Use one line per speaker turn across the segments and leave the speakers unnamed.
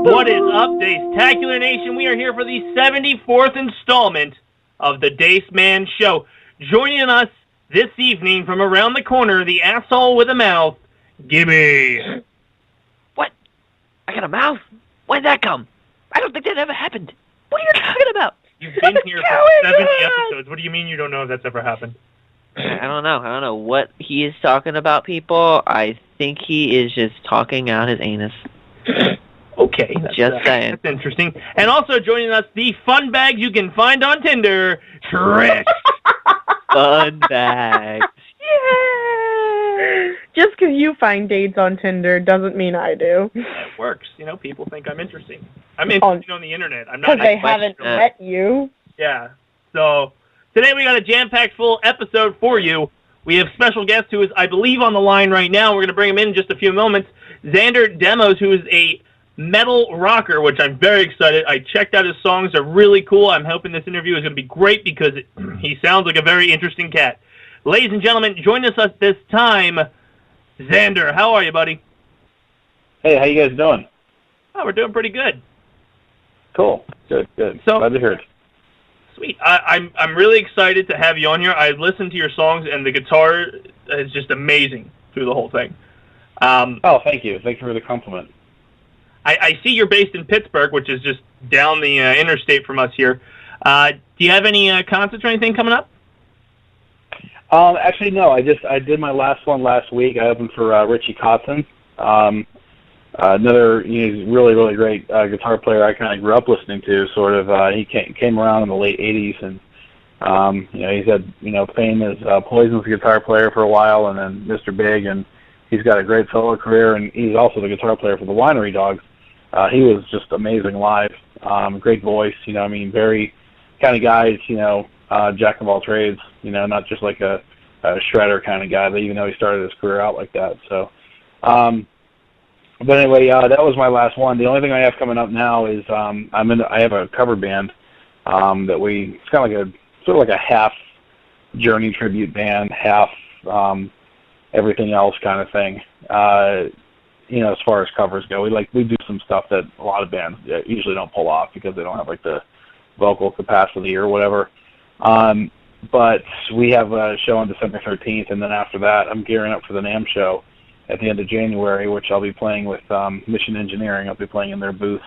What is up, Dacetacular Nation? We are here for the 74th installment of the Dace Man Show. Joining us this evening from around the corner, the asshole with a mouth, Gibby.
What? I got a mouth? When'd that come? I don't think that ever happened. What are you talking about?
You've been here for 70 episodes. What do you mean you don't know if that's ever happened?
I don't know what he is talking about, people. I think he is just talking out his anus.
Okay.
Just saying.
That's interesting. And also joining us, the fun bags you can find on Tinder, Trish.
Fun bags.
Yeah. Just because you find dates on Tinder doesn't mean I do.
It works. You know, people think I'm interesting. I'm interesting on the internet. I'm not.
Because they haven't met you.
Yeah. So today we got a jam-packed full episode for you. We have special guest who is, I believe, on the line right now. We're going to bring him in just a few moments. Xander Demos, who is a metal rocker, which I'm very excited. I checked out his songs. They're really cool. I'm hoping this interview is going to be great because he sounds like a very interesting cat. Ladies and gentlemen, join us at this time, Xander. How are you, buddy?
Hey, how you guys doing?
Oh, we're doing pretty good.
Cool. Good.
So,
glad to hear it.
Sweet. I'm really excited to have you on here. I listened to your songs, and the guitar is just amazing through the whole thing.
Oh, thank you. Thank you for the compliment.
I see you're based in Pittsburgh, which is just down the interstate from us here. Do you have any concerts or anything coming up?
Actually, no. I did my last one last week. I opened for Richie Kotzen. Another really great guitar player I kind of grew up listening to. Sort of, he came around in the late '80s, and he's had fame as Poison's guitar player for a while, and then Mr. Big, and he's got a great solo career, and he's also the guitar player for the Winery Dogs. He was just amazing live. Great voice, very kind of guy, jack of all trades, not just like a shredder kind of guy, but even though he started his career out like that. So, but anyway, that was my last one. The only thing I have coming up now is I have a cover band that it's kind of like a half Journey tribute band, half everything else kind of thing. As far as covers go, we do some stuff that a lot of bands usually don't pull off because they don't have like the vocal capacity or whatever. But we have a show on December 13th, and then after that, I'm gearing up for the NAMM show at the end of January, which I'll be playing with Mission Engineering. I'll be playing in their booth.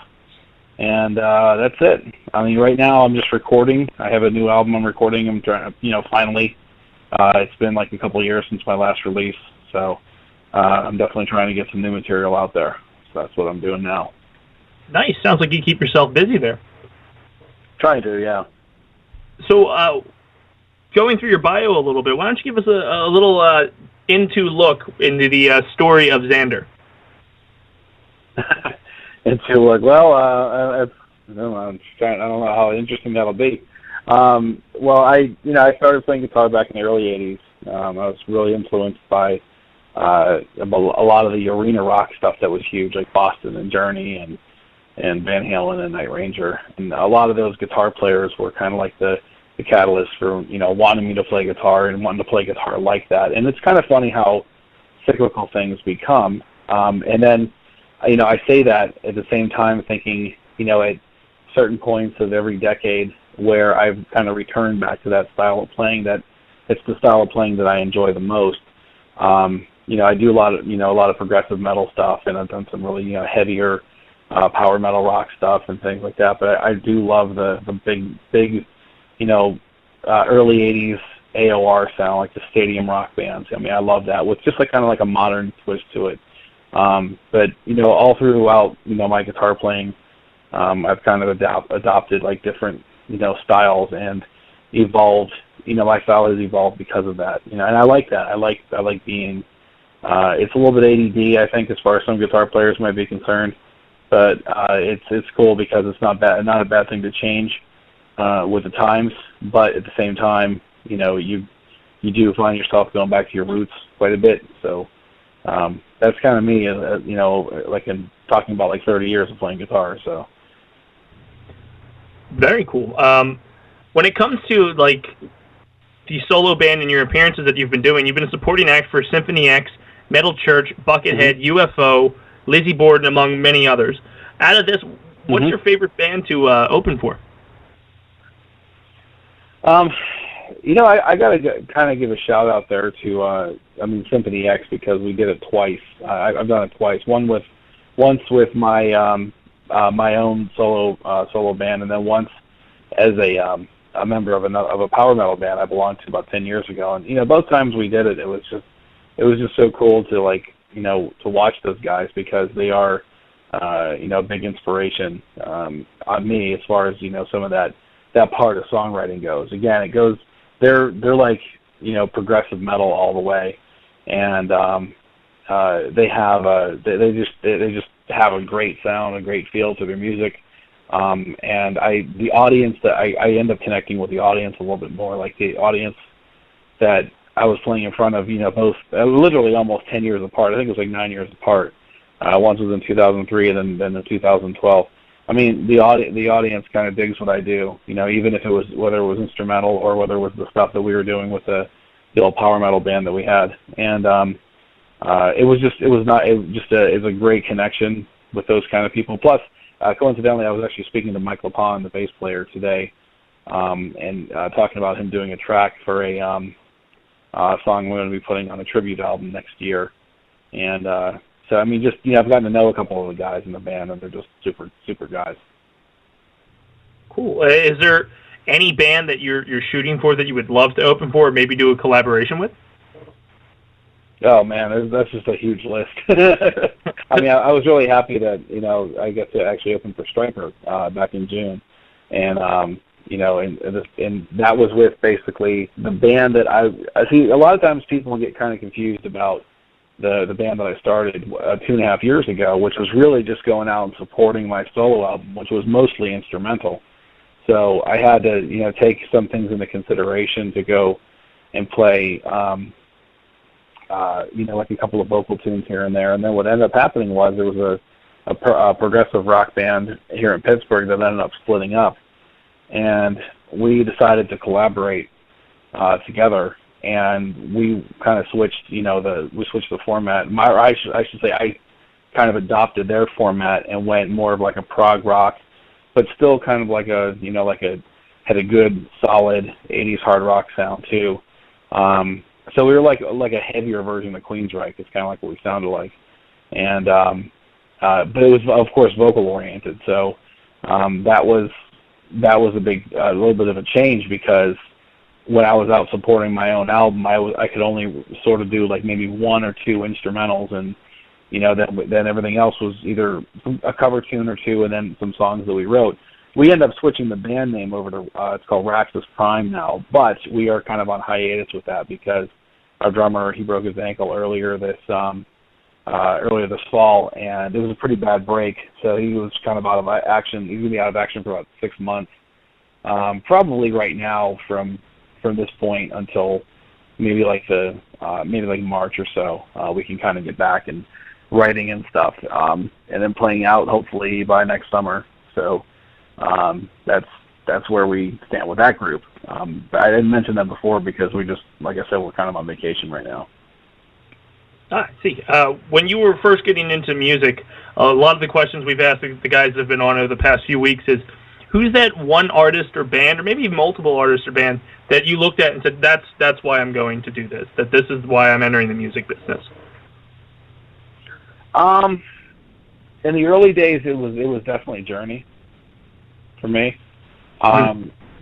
And that's it. Right now I'm just recording. I have a new album I'm recording. I'm trying to, finally. It's been like a couple of years since my last release, so I'm definitely trying to get some new material out there. So that's what I'm doing now.
Nice. Sounds like you keep yourself busy there.
Trying to, yeah.
So, going through your bio a little bit, why don't you give us a little look into the story of Xander?
I don't know how interesting that'll be. I started playing guitar back in the early '80s. I was really influenced by a lot of the arena rock stuff that was huge, like Boston and Journey and Van Halen and Night Ranger. And a lot of those guitar players were kind of like the catalyst for wanting me to play guitar and wanting to play guitar like that. And it's kind of funny how cyclical things become. And then I say that at the same time thinking, at certain points of every decade where I've kind of returned back to that style of playing, that it's the style of playing that I enjoy the most. I do a lot of progressive metal stuff, and I've done some really, heavier power metal rock stuff and things like that. But I do love the big, early 80s AOR sound, like the stadium rock bands. I love that with just kind of like a modern twist to it. But all throughout my guitar playing, I've kind of adopted like different styles and evolved. My style has evolved because of that. And I like that. I like being. It's a little bit ADD, I think, as far as some guitar players might be concerned. But it's cool because it's not a bad thing to change with the times. But at the same time, you do find yourself going back to your roots quite a bit. So. That's kind of me, like in talking about like 30 years of playing guitar. So
very cool. When it comes to like the solo band and your appearances that you've been doing, you've been a supporting act for Symphony X, Metal Church, Buckethead, UFO, Lizzie Borden, among many others. Out of this, what's your favorite band to open for?
I gotta kind of give a shout out there to Symphony X, because we did it twice. I've done it twice. Once with my my own solo band, and then once as a member of a power metal band I belonged to about 10 years ago. And both times we did it, it was just so cool to to watch those guys, because they are big inspiration on me as far as some of that part of songwriting goes. Again, they're like progressive metal all the way, and they just have a great sound, a great feel to their music. And the audience that I end up connecting with the audience a little bit more, like the audience that I was playing in front of, both literally almost 10 years apart. I think it was like 9 years apart. Once was in 2003, and then in 2012. I mean, the audience kind of digs what I do, even if whether it was instrumental or whether it was the stuff that we were doing with the old power metal band that we had. And it was a great connection with those kind of people. Plus, coincidentally, I was actually speaking to Mike LaPon, the bass player, today, and talking about him doing a track for a song we're going to be putting on a tribute album next year. And so, I mean, I've gotten to know a couple of the guys in the band, and they're just super, super guys.
Cool. Is there any band that you're shooting for that you would love to open for, or maybe do a collaboration with?
Oh man, that's just a huge list. I mean, I was really happy that I got to actually open for Striker back in June, and and that was with basically the band that I see. A lot of times people get kind of confused about the band that I started 2.5 years ago, which was really just going out and supporting my solo album, which was mostly instrumental. So I had to take some things into consideration to go and play. Like a couple of vocal tunes here and there. And then what ended up happening was there was a progressive rock band here in Pittsburgh that ended up splitting up. And we decided to collaborate together. And we kind of switched, we switched the format. I should say I kind of adopted their format and went more of like a prog rock, but still kind of like had a good, solid 80s hard rock sound too. So we were like a heavier version of Queensryche. It's kind of like what we sounded like, and but it was of course vocal oriented. So that was a big, a little bit of a change, because when I was out supporting my own album, I could only sort of do like maybe 1 or 2 instrumentals, and then everything else was either a cover tune or 2, and then some songs that we wrote. We ended up switching the band name over to it's called Raxus Prime now, but we are kind of on hiatus with that because our drummer, he broke his ankle earlier this fall, and it was a pretty bad break, so he was kind of out of action. He's gonna be out of action for about 6 months, probably right now from this point until maybe like March or so. We can kind of get back and writing and stuff, and then playing out hopefully by next summer. So that's where we stand with that group. But I didn't mention that before because we just, like I said, we're kind of on vacation right now.
I see. When you were first getting into music, a lot of the questions we've asked the guys that have been on over the past few weeks is, who's that one artist or band, or maybe multiple artists or band, that you looked at and said, that's why I'm going to do this, that this is why I'm entering the music business?
In the early days, it was definitely Journey for me.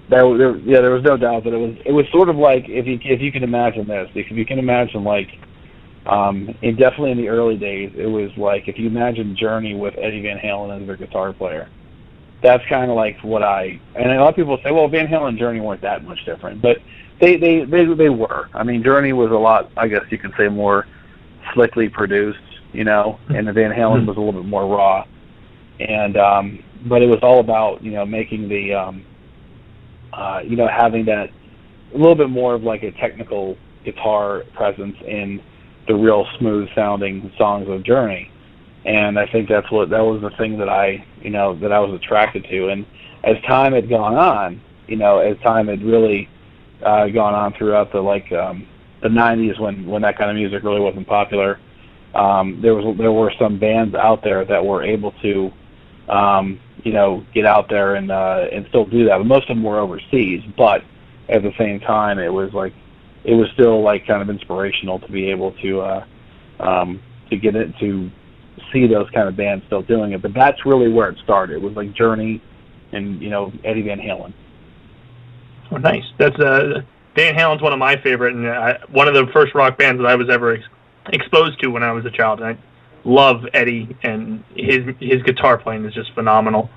There was no doubt that it was sort of like, if you can imagine this, if you can imagine like, definitely in the early days, it was like if you imagine Journey with Eddie Van Halen as their guitar player. That's kind of like and a lot of people say, well, Van Halen and Journey weren't that much different, but they were. I mean, Journey was a lot, I guess you could say, more slickly produced, and the Van Halen was a little bit more raw, and but it was all about making the having that a little bit more of like a technical guitar presence in the real smooth sounding songs of Journey. And I think that was the thing that I was attracted to. And as time had gone on, as time had really gone on throughout the 90s when that kind of music really wasn't popular, there were some bands out there that were able to get out there and still do that. But most of them were overseas, but at the same time, it was still like kind of inspirational to be able to get it, to see those kind of bands still doing it. But that's really where it started. It was like Journey and Eddie Van Halen.
Oh, nice. That's Van Halen's one of my favorite, and one of the first rock bands that I was ever exposed to when I was a child. And I love Eddie, and his guitar playing is just phenomenal.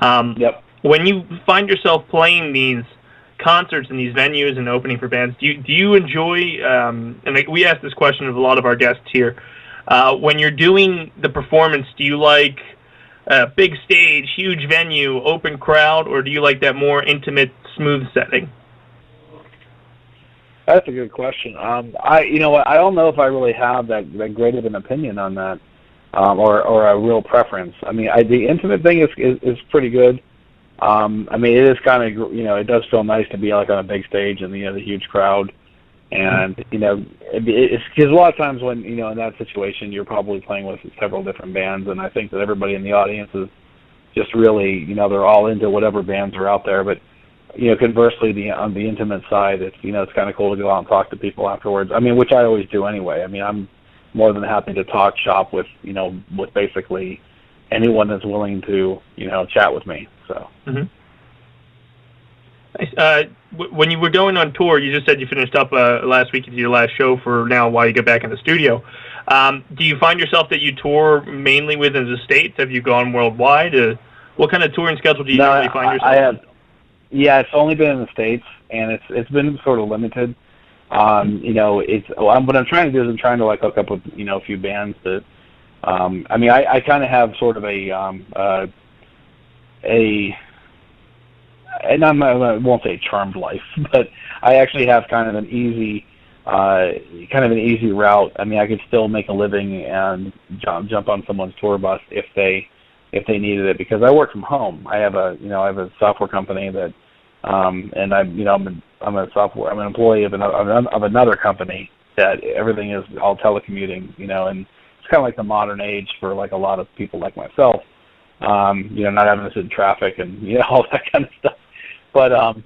Yep.
When you find yourself playing these concerts and these venues and opening for bands, do you enjoy? And we ask this question of a lot of our guests here. When you're doing the performance, do you like a big stage, huge venue, open crowd, or do you like that more intimate, smooth setting?
That's a good question. I don't know if I really have that great of an opinion on that, or a real preference. I mean, the intimate thing is pretty good. I mean, it is kind of, it does feel nice to be like on a big stage and the huge crowd, and it's because a lot of times when in that situation you're probably playing with several different bands, and I think that everybody in the audience is just really they're all into whatever bands are out there, but. Conversely, on the intimate side, it's it's kind of cool to go out and talk to people afterwards. I mean, which I always do anyway. I mean, I'm more than happy to talk shop with with basically anyone that's willing to chat with me. So.
Mm-hmm. Nice. When you were going on tour, you just said you finished up last week. Your last show for now while you get back in the studio. Do you find yourself that you tour mainly within the States? Have you gone worldwide? What kind of touring schedule do you usually find yourself?
I have. Yeah, it's only been in the States, and it's been sort of limited. What I'm trying to do is I'm trying to like hook up with a few bands that. I mean, I kind of have sort of and I won't say charmed life, but I actually have kind of an easy route. I mean, I could still make a living and jump on someone's tour bus if they needed it, because I work from home. I have a software company that, and I'm an employee of another company that everything is all telecommuting, and it's kind of like the modern age for like a lot of people like myself, not having to sit in traffic and all that kind of stuff. But one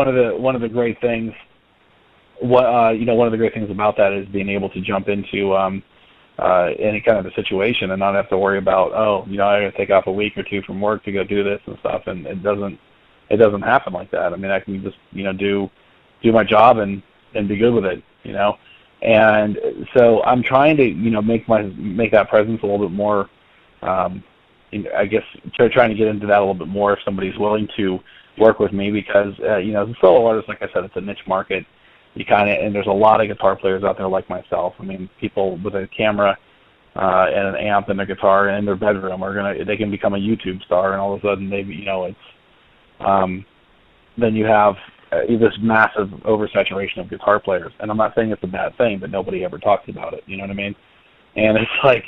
of the great things, one of the great things about that is being able to jump into any kind of a situation and not have to worry about, I got to take off a week or two from work to go do this and stuff, and it doesn't happen like that. I mean, I can just do my job and be good with it, and so I'm trying to make that presence a little bit more. I guess trying to get into that a little bit more if somebody's willing to work with me, because as a solo artist, like I said, it's a niche market. And there's a lot of guitar players out there like myself. I mean, people with a camera and an amp and a guitar in their bedroom they can become a YouTube star, and all of a sudden then you have this massive oversaturation of guitar players. And I'm not saying it's a bad thing, but nobody ever talks about it. You know what I mean? And it's like,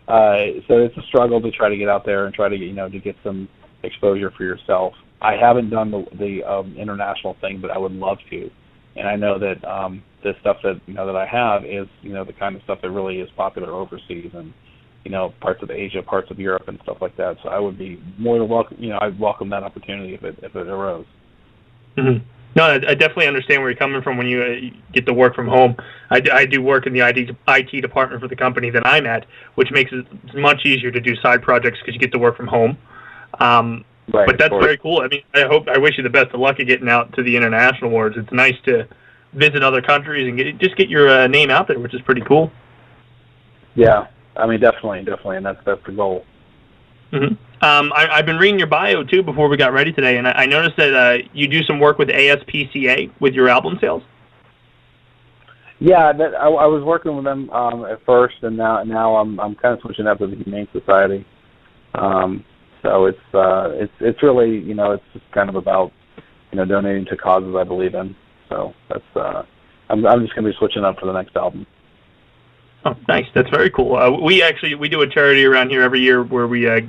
so it's a struggle to try to get out there and try to to get some exposure for yourself. I haven't done the international thing, but I would love to. And I know that the stuff that that I have is the kind of stuff that really is popular overseas, and parts of Asia, parts of Europe, and stuff like that. So I would be more than welcome. I'd welcome that opportunity if it arose.
Mm-hmm. No, I definitely understand where you're coming from when you get to work from home. I do work in the IT department for the company that I'm at, which makes it much easier to do side projects because you get to work from home.
Right,
but that's very cool. I mean, I wish you the best of luck at getting out to the international awards. It's nice to visit other countries and get your name out there, which is pretty cool.
Yeah, I mean, definitely, and that's the goal.
Mm-hmm. I've been reading your bio too before we got ready today, and I noticed that you do some work with ASPCA with your album sales.
Yeah, I was working with them at first, and now I'm kind of switching up to the Humane Society. So it's really it's just kind of about donating to causes I believe in. So that's I'm just going to be switching up for the next album.
Oh, nice! That's very cool. We do a charity around here every year where we I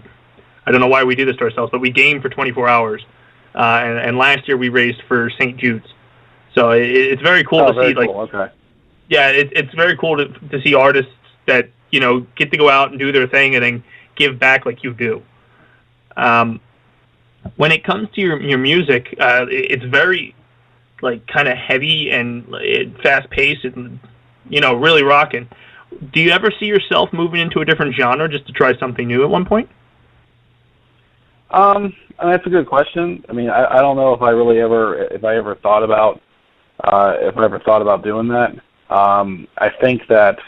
don't know why we do this to ourselves, but we game for 24 hours. And last year we raised for St. Jude's. So it's very cool to see.
Cool.
Like,
okay.
Yeah, it's very cool to see artists that get to go out and do their thing and then give back like you do. When it comes to your music, it's very like kind of heavy and fast paced and really rocking. Do you ever see yourself moving into a different genre just to try something new at one point?
That's a good question. I mean, I don't know if I ever thought about doing that. I think that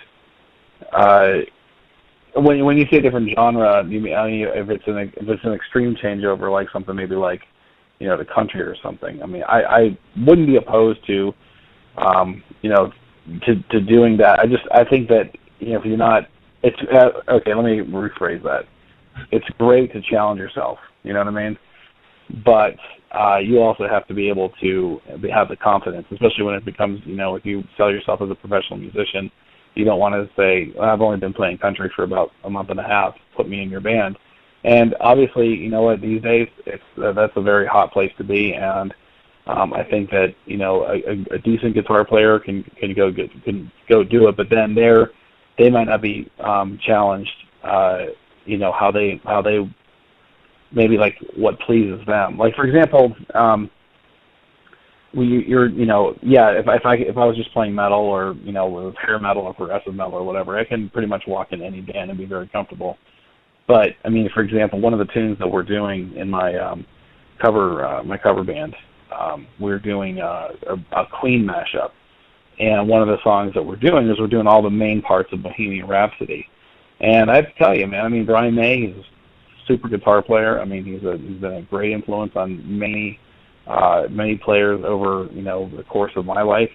when you say different genre, you mean, if it's an extreme changeover, like something maybe like the country or something. I mean, I wouldn't be opposed to to doing that. I think that if you're not, it's okay. Let me rephrase that. It's great to challenge yourself. You know what I mean? But you also have to be able to have the confidence, especially when it becomes, if you sell yourself as a professional musician, you don't want to say, I've only been playing country for about a month and a half, put me in your band. And obviously, these days, that's a very hot place to be, and I think that, a decent guitar player can go do it, but then they might not be challenged, how they maybe like what pleases them. Like, for example, if I was just playing metal or with hair metal or progressive metal or whatever, I can pretty much walk in any band and be very comfortable. But I mean, for example, one of the tunes that we're doing in my cover band, we're doing a Queen mashup, and one of the songs that we're doing is we're doing all the main parts of Bohemian Rhapsody. And I have to tell you, man, I mean, Brian May, he's a super guitar player. I mean, he's been a great influence on many players over the course of my life.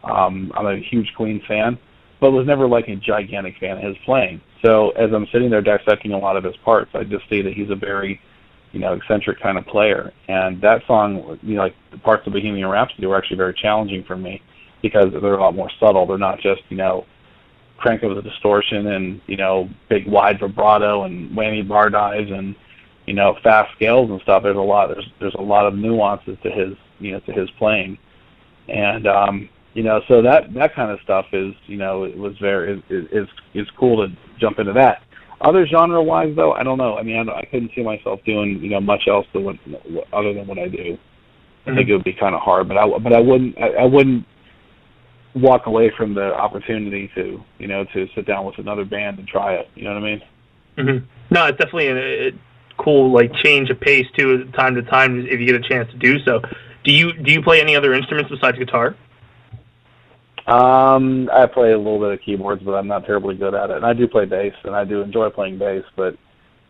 I'm a huge Queen fan, but was never like a gigantic fan of his playing. So as I'm sitting there dissecting a lot of his parts, I just see that he's a very eccentric kind of player. And that song, like the parts of Bohemian Rhapsody, were actually very challenging for me because they're a lot more subtle. They're not just crank up the distortion and big wide vibrato and whammy bar dives and fast scales and stuff. There's a lot of nuances to his playing, and so that kind of stuff is it was very is cool to jump into that. Other genre wise though, I don't know. I mean, I couldn't see myself doing much else other than what I do. Mm-hmm. I think it would be kind of hard, but I wouldn't walk away from the opportunity to sit down with another band and try it. You know what I mean?
Mm-hmm. No, it's definitely a cool change of pace too, time to time, if you get a chance to do so. Do you play any other instruments besides guitar?
I play a little bit of keyboards, but I'm not terribly good at it. And I do play bass, and I do enjoy playing bass, but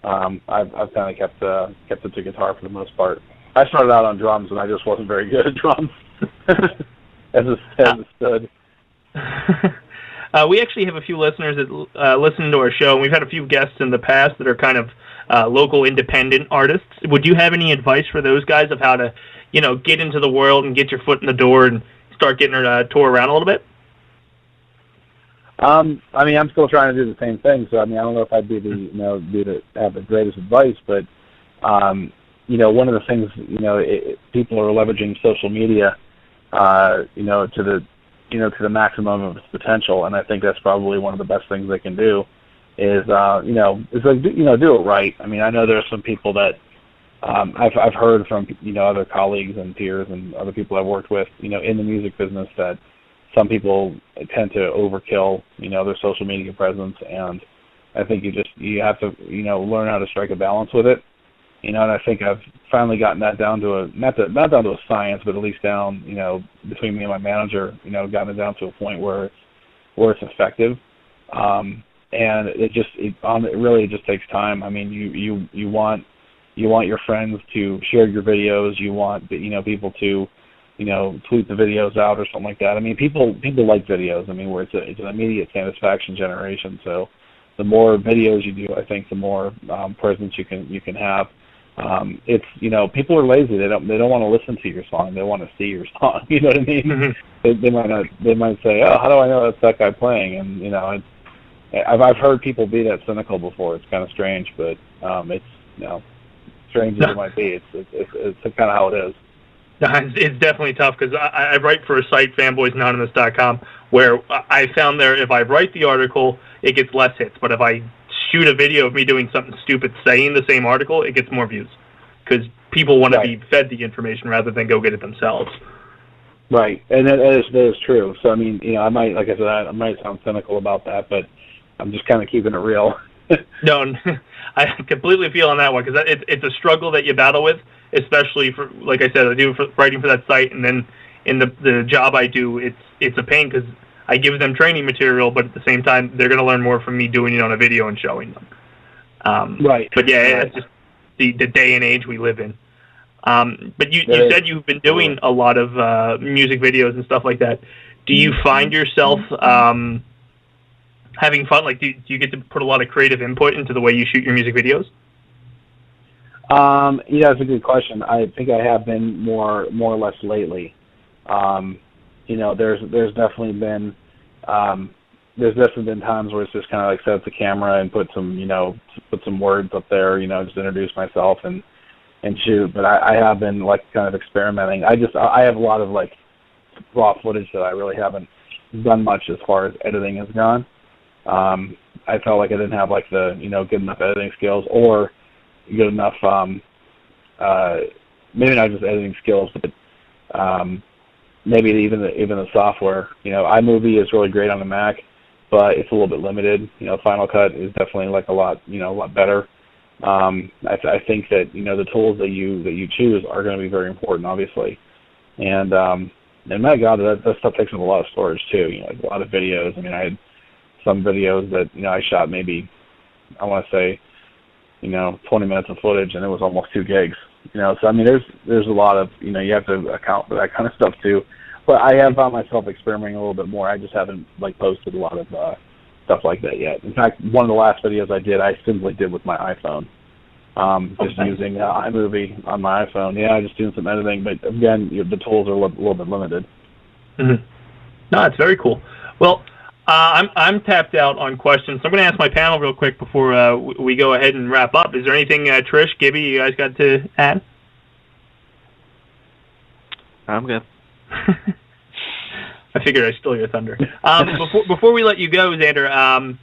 I've kind of kept it to guitar for the most part. I started out on drums, and I just wasn't very good at drums. as it stood.
We actually have a few listeners that listen to our show, and we've had a few guests in the past that are kind of local independent artists. Would you have any advice for those guys of how to, get into the world and get your foot in the door and start getting her to tour around a little bit?
I mean, I'm still trying to do the same thing, so I mean, I don't know if I'd be to have the greatest advice, but one of the things, people are leveraging social media, to the maximum of its potential, and I think that's probably one of the best things they can do. Is do it right. I mean, I know there are some people that I've heard from other colleagues and peers and other people I've worked with in the music business that some people tend to overkill their social media presence, and I think you have to learn how to strike a balance with it. And I think I've finally gotten that down to not down to a science, but at least down, between me and my manager, gotten it down to a point where it's effective. And it really just takes time. I mean, you want your friends to share your videos. You want people to tweet the videos out or something like that. I mean, people like videos. I mean, where it's an immediate satisfaction generation. So the more videos you do, I think the more presence you can have. It's people are lazy. They don't want to listen to your song. They want to see your song. You know what I mean? Mm-hmm. They might say, oh, how do I know that's that guy playing? And I've heard people be that cynical before. It's kind of strange, but it's strange as it might be. It's kind of how it is.
No, it's definitely tough because I write for a site, FanboysAnonymous.com, where I found there if I write the article, it gets less hits, but if I shoot a video of me doing something stupid saying the same article, it gets more views. Because people want to be fed the information rather than go get it themselves.
Right, and that is true. So, I mean, I might, like I said, I might sound cynical about that, but I'm just kind of keeping it real.
No, I completely feel on that one, because it's a struggle that you battle with, especially for, like I said, I do writing for that site, and then in the job I do, it's a pain, because I give them training material, but at the same time, they're going to learn more from me doing it on a video and showing them.
Right.
But yeah, it's just the day and age we live in. But you said you've been doing a lot of music videos and stuff like that. Do you find yourself having fun? Like, do you get to put a lot of creative input into the way you shoot your music videos?
Yeah, that's a good question. I think I have been more or less lately. There's definitely been times where it's just kind of like set up the camera and put some words up there, just introduce myself and shoot. But I have been like kind of experimenting. I have a lot of like raw footage that I really haven't done much as far as editing has gone. I felt like I didn't have like the good enough editing skills or good enough maybe not just editing skills, but maybe even the software. iMovie is really great on the Mac, but it's a little bit limited. Final Cut is definitely like a lot better. I think that the tools that you choose are going to be very important, obviously, and my God, that stuff takes up a lot of storage too. Like a lot of videos. I mean, I had some videos that I shot maybe, I want to say, 20 minutes of footage, and it was almost 2 gigs. So I mean, there's a lot of you have to account for that kind of stuff too. But I have found myself experimenting a little bit more. I just haven't like posted a lot of stuff like that yet. In fact, one of the last videos I did, I simply did with my iPhone, just using iMovie on my iPhone. Yeah, just doing some editing, but again, the tools are a little bit limited.
Mm-hmm. No, it's very cool. Well, I'm tapped out on questions, so I'm going to ask my panel real quick before we go ahead and wrap up. Is there anything, Trish, Gibby, you guys got to add?
I'm good.
I figured I'd steal your thunder. Before we let you go, Xander,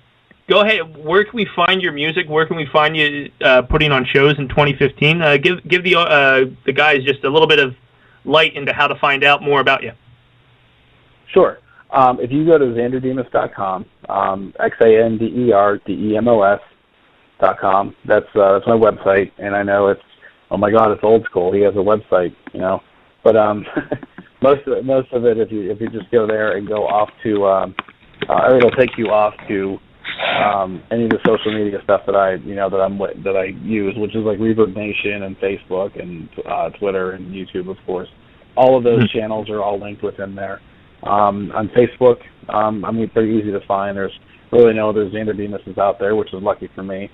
go ahead. Where can we find your music? Where can we find you putting on shows in 2015? Give the guys just a little bit of light into how to find out more about you.
Sure. If you go to XanderDemos.com, XanderDemos.com, that's my website, and I know it's, oh my God, it's old school. He has a website, but most of it, if you just go there and go off to, it'll take you off to any of the social media stuff that I use, which is like Reverb Nation and Facebook and Twitter and YouTube, of course. All of those channels are all linked within there. On Facebook, pretty easy to find. There's really no other Xander Demos out there, which is lucky for me.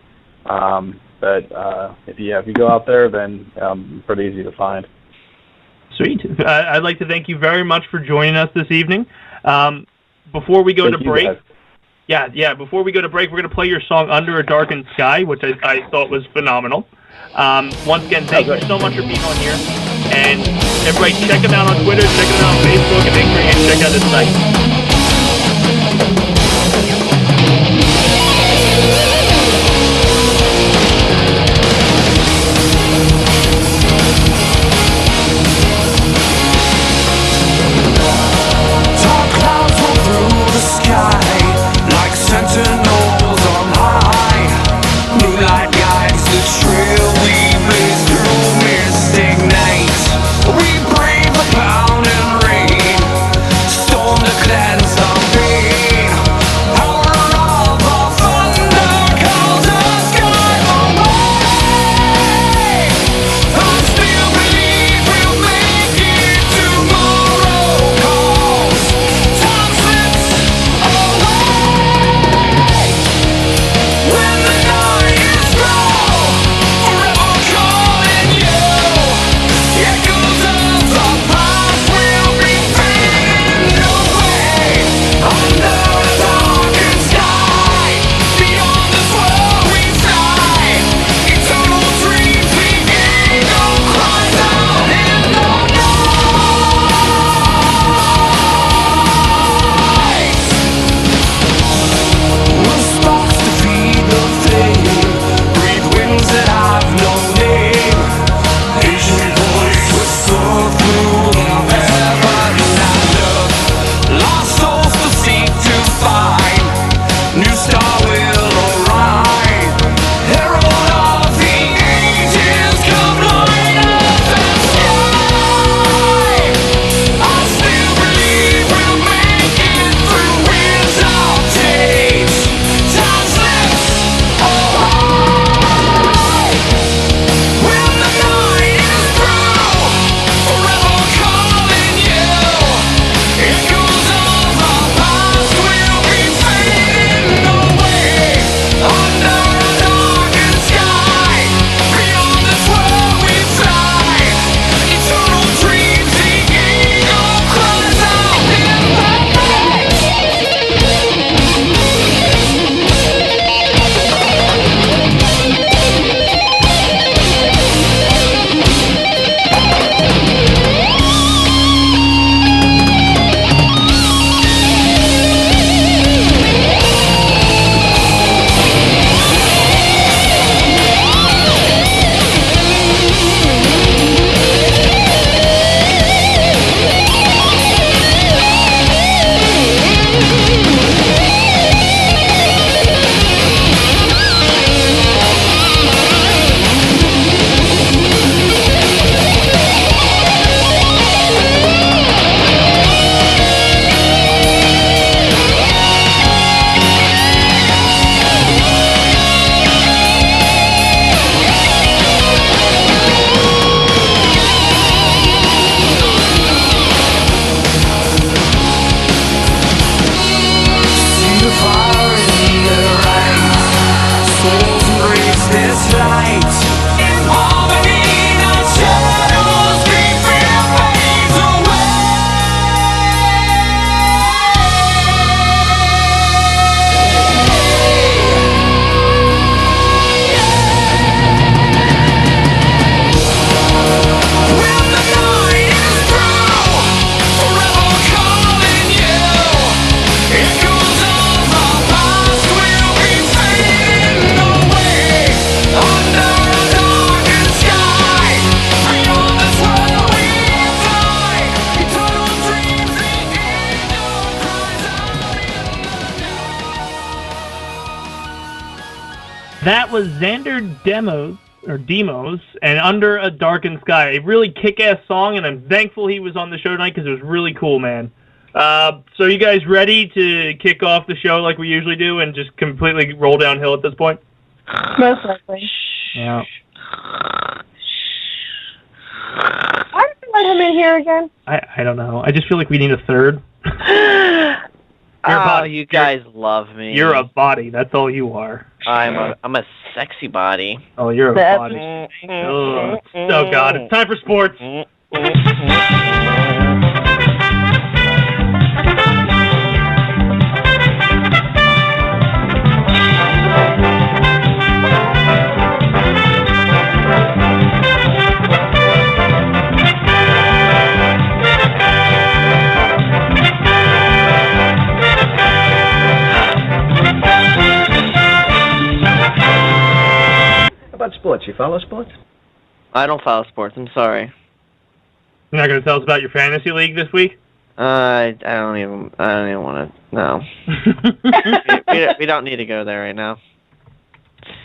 But if you go out there, then pretty easy to find.
Sweet. I'd like to thank you very much for joining us this evening. Before we go to break, before we go to break, we're going to play your song "Under a Darkened Sky," which I thought was phenomenal. Once again, thank you so much for being on here. And everybody, check him out on Twitter, check him out on Facebook, and make sure you check out his site.
Sentinels on high, moonlight guides the trail we blaze through mystic nights. We brave the pounding rain, storm the
That was Xander Demos, and Under a Darkened Sky. A really kick-ass song, and I'm thankful he was on the show tonight because it was really cool, man. So you guys ready to kick off the show like we usually do and just completely roll downhill at this point?
Most likely.
Yeah.
Why did you let him in here again?
I don't know. I just feel like we need a third.
You guys love me.
You're a body. That's all you are.
I'm a sexy body.
Oh, you're a body. Oh God. It's time for sports.
How about sports? You follow sports?
I don't follow sports. I'm sorry.
You're not going to tell us about your fantasy league this week?
I don't even want to. No. we don't need to go there right now.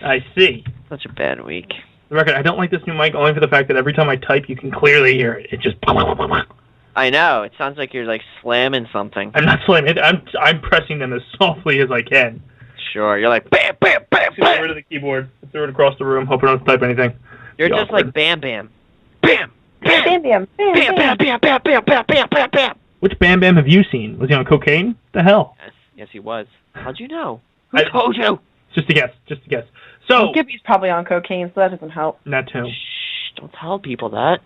I see.
Such a bad week.
The record, I don't like this new mic only for the fact that every time I type, you can clearly hear it. It just...
I know. It sounds like you're like slamming something.
I'm not slamming it. I'm pressing them as softly as I can.
Sure. You're like bam, bam, bam,
Get rid of the keyboard. Throw it across the room. Hope I don't type anything.
You're just like Bam Bam. Bam!
Bam, bam, bam,
Bam, bam, bam, bam, bam, bam, bam, bam, bam.
Which Bam Bam have you seen? Was he on cocaine? The hell?
Yes, he was. How'd you know? Who told you?
Just a guess. So...
Gibby's probably on cocaine, so that doesn't help.
That too.
Shh, don't tell people that.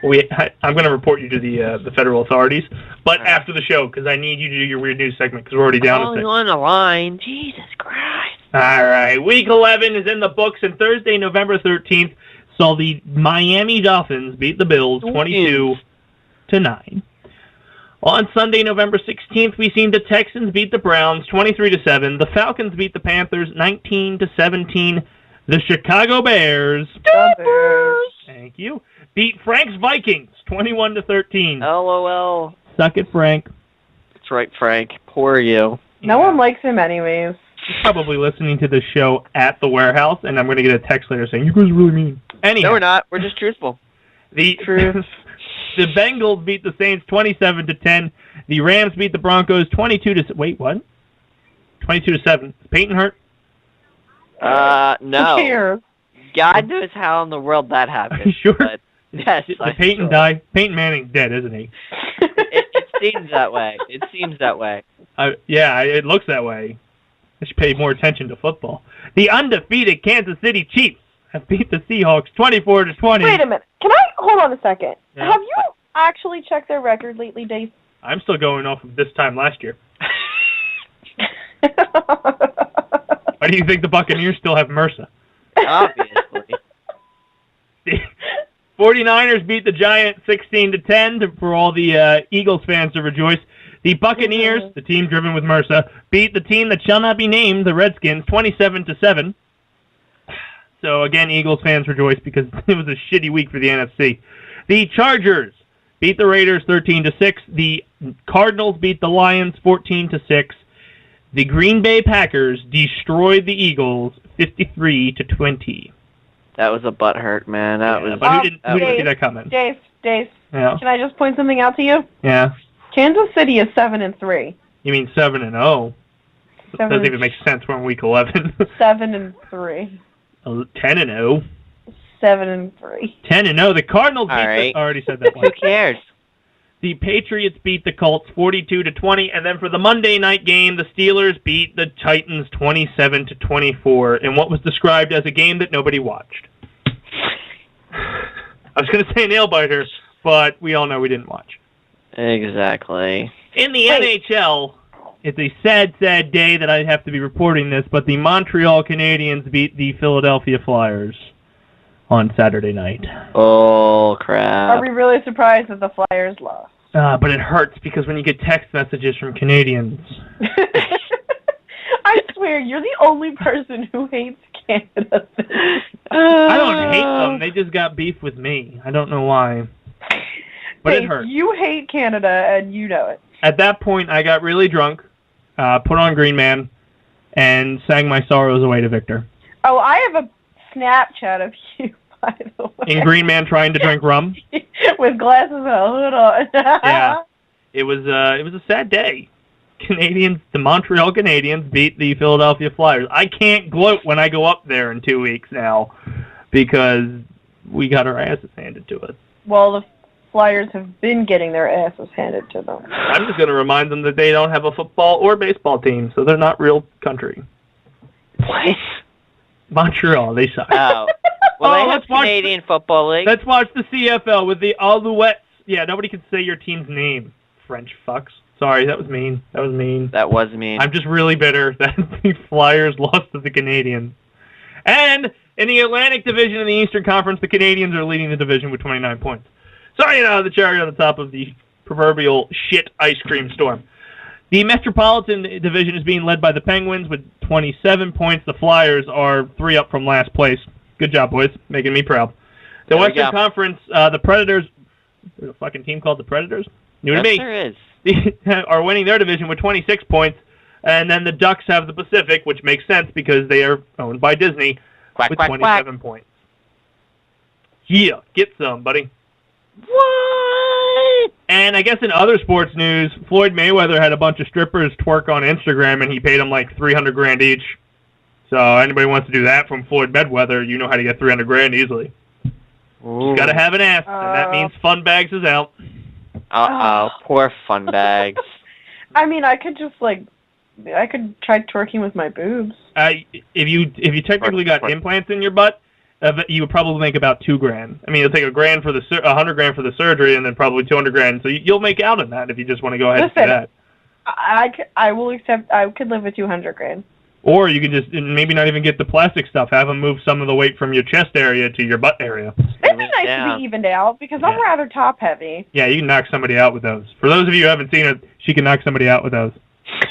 I'm going to report you to the federal authorities, but after the show, because I need you to do your weird news segment, because we're already down to 6.
On the line. Jesus Christ.
All right. Week 11 is in the books, and Thursday, November 13th, saw the Miami Dolphins beat the Bills 22-9. On Sunday, November 16th, we seen the Texans beat the Browns 23-7. The Falcons beat the Panthers 19-17. The Chicago Bears... Thank you. Beat Frank's Vikings 21-13.
LOL.
Suck it, Frank.
That's right, Frank. Poor you.
No one likes him anyways.
He's probably listening to this show at the warehouse, and I'm going to get a text later saying, you guys are really mean. Anyhow.
No, we're not. We're just truthful.
The Bengals beat the Saints 27-10. The Rams beat the Broncos 22-... Wait, what? 22-7. Is Peyton hurt?
No.
Who cares?
God knows how in the world that happened.
Are you sure?
But yes,
Did Peyton die? Peyton Manning's dead, isn't he?
It seems that way. It seems that way.
Yeah, it looks that way. I should pay more attention to football. The undefeated Kansas City Chiefs have beat the Seahawks 24-20.
Wait a minute. Can I hold on a second?
Yeah.
Have you actually checked their record lately, Dace?
I'm still going off of this time last year. Why do you think the Buccaneers still have Mercer?
Obviously.
The 49ers beat the Giants 16-10 for all the Eagles fans to rejoice. The Buccaneers, the team driven with Mercer, beat the team that shall not be named, the Redskins, 27-7. So again, Eagles fans rejoice because it was a shitty week for the NFC. The Chargers beat the Raiders 13-6. The Cardinals beat the Lions 14-6. The Green Bay Packers destroyed the Eagles 53-20.
That was a butt hurt, man. That was.
But who didn't see that coming?
Dace,
Yeah.
can I just point something out to you?
Yeah.
Kansas City is 7-3.
You mean 7-0? Doesn't even make sense. We're in week 11.
7-3.
10-0.
7-3.
10-0. The Cardinals beat
right.
I already said that one.
Who cares?
The Patriots beat the Colts 42-20, and then for the Monday night game, the Steelers beat the Titans 27-24 in what was described as a game that nobody watched. I was going to say nail biter, but we all know we didn't watch.
Exactly.
In the NHL, it's a sad, sad day that I have to be reporting this, but the Montreal Canadiens beat the Philadelphia Flyers on Saturday night.
Oh, crap.
Are we really surprised that the Flyers lost?
But it hurts because when you get text messages from Canadians...
I swear, you're the only person who hates Canada.
I don't hate them. They just got beef with me. I don't know why. But it hurts.
You hate Canada, and you know it.
At that point, I got really drunk, put on Green Man, and sang my sorrows away to Victor.
Oh, I have a Snapchat of you, by the way.
In Green Man trying to drink rum?
With glasses and a hood on.
Yeah. It was a sad day. The Montreal Canadiens beat the Philadelphia Flyers. I can't gloat when I go up there in 2 weeks now because we got our asses handed to us.
Well, the Flyers have been getting their asses handed to them.
I'm just going to remind them that they don't have a football or baseball team, so they're not real country.
What?
Montreal, they suck.
Oh. Well, they have Canadian Football League.
Let's watch the CFL with the Alouettes. Yeah, nobody can say your team's name, French fucks. Sorry, that was mean. That was mean. I'm just really bitter that the Flyers lost to the Canadiens. And in the Atlantic Division in the Eastern Conference, the Canadiens are leading the division with 29 points. Sorry, the cherry on the top of the proverbial shit ice cream storm. The Metropolitan Division is being led by the Penguins with 27 points. The Flyers are 3 up from last place. Good job, boys. Making me proud. The Western Conference, the Predators, there's a fucking team called the Predators? New to me.
Yes, there is.
Are winning their division with 26 points. And then the Ducks have the Pacific, which makes sense because they are owned by Disney with 27 points. Yeah, get some, buddy.
What?
And I guess in other sports news, Floyd Mayweather had a bunch of strippers twerk on Instagram, and he paid them like $300,000 each. So anybody wants to do that from Floyd Mayweather, you know how to get $300,000 easily. Just gotta have an ass, and that means Fun Bags is out.
Poor Fun Bags.
I mean, I could try twerking with my boobs.
If you technically got implants in your butt, you would probably make about $2,000. I mean, you'll take $100,000 for the surgery, and then probably $200,000. So you'll make out on that if you just want to go ahead and do that.
I will accept. I could live with $200,000.
Or you can just maybe not even get the plastic stuff. Have them move some of the weight from your chest area to your butt area.
It'd be nice to be evened out because I'm rather top heavy.
Yeah, you can knock somebody out with those. For those of you who haven't seen it, she can knock somebody out with those.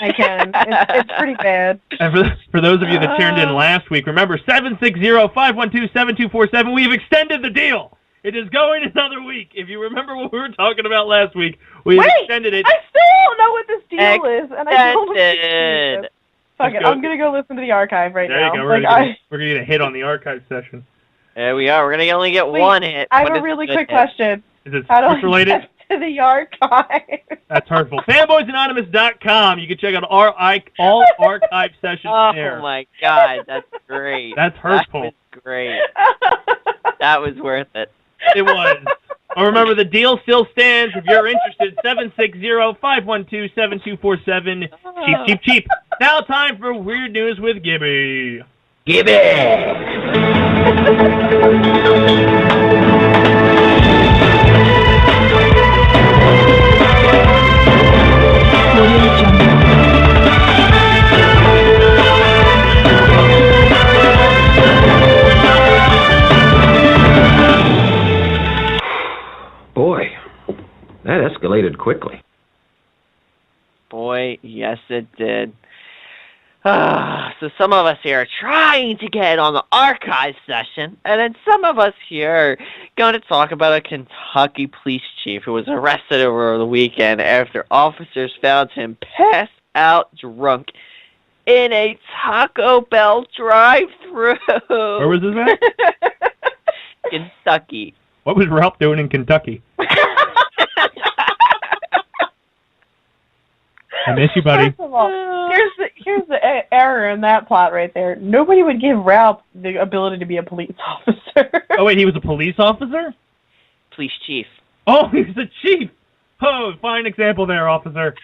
I can. It's pretty bad.
And for those of you that tuned in last week, remember 760-512-7247. We've extended the deal. It is going another week. If you remember what we were talking about last week, we extended it.
I still don't know what this deal is, and I don't know. Fuck it, I'm gonna go listen to the archive right now.
There you go. We're gonna get a hit on the archive session.
There we are. We're gonna only get one hit.
I have a really quick question.
Is it sports related?
To the archive.
That's hurtful. FanboysAnonymous.com. You can check out all archive sessions there.
Oh my God, that's great.
That's hurtful.
That was great. That was worth it.
It was. Or remember, the deal still stands. If you're interested, 760-512-7247. Cheap, cheap, cheap. Now time for Weird News with Gibby.
Boy, that escalated quickly.
Boy, yes it did. So some of us here are trying to get on the archive session, and then some of us here are going to talk about a Kentucky police chief who was arrested over the weekend after officers found him passed out drunk in a Taco Bell drive-thru.
Where was this at?
Kentucky.
What was Ralph doing in Kentucky? I miss you, buddy.
First of all, here's the error in that plot right there. Nobody would give Ralph the ability to be a police officer.
Oh, wait, he was a police officer?
Police chief.
Oh, he was a chief. Oh, fine example there, officer.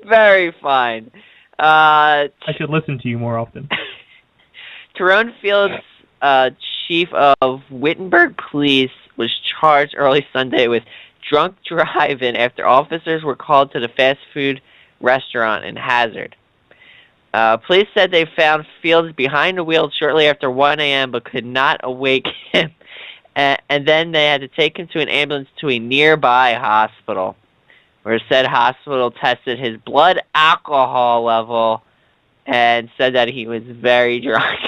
Very fine.
I should listen to you more often.
Tyrone Fields, chief of Wittenberg Police, was charged early Sunday with drunk driving after officers were called to the fast food restaurant in Hazard. Police said they found Fields behind the wheel shortly after 1 a.m. but could not awake him, and then they had to take him to an ambulance to a nearby hospital, where said hospital tested his blood alcohol level and said that he was very drunk.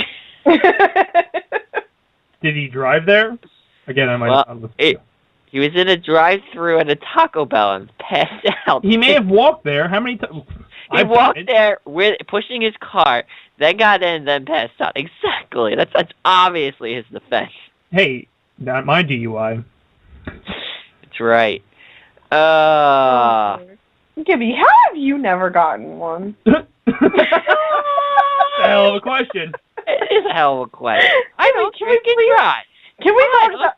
Did he drive there? Again, I might not listen to you.
He was in a drive-thru at a Taco Bell and passed out.
He may have walked there. How many times?
He walked there with pushing his cart, then got in, then passed out. Exactly. That's obviously his defense.
Hey, not my DUI.
That's right.
Gibby, how have you never gotten one?
That's a hell of a question.
It is a hell of a question. I don't drink and drive.
Can we talk about...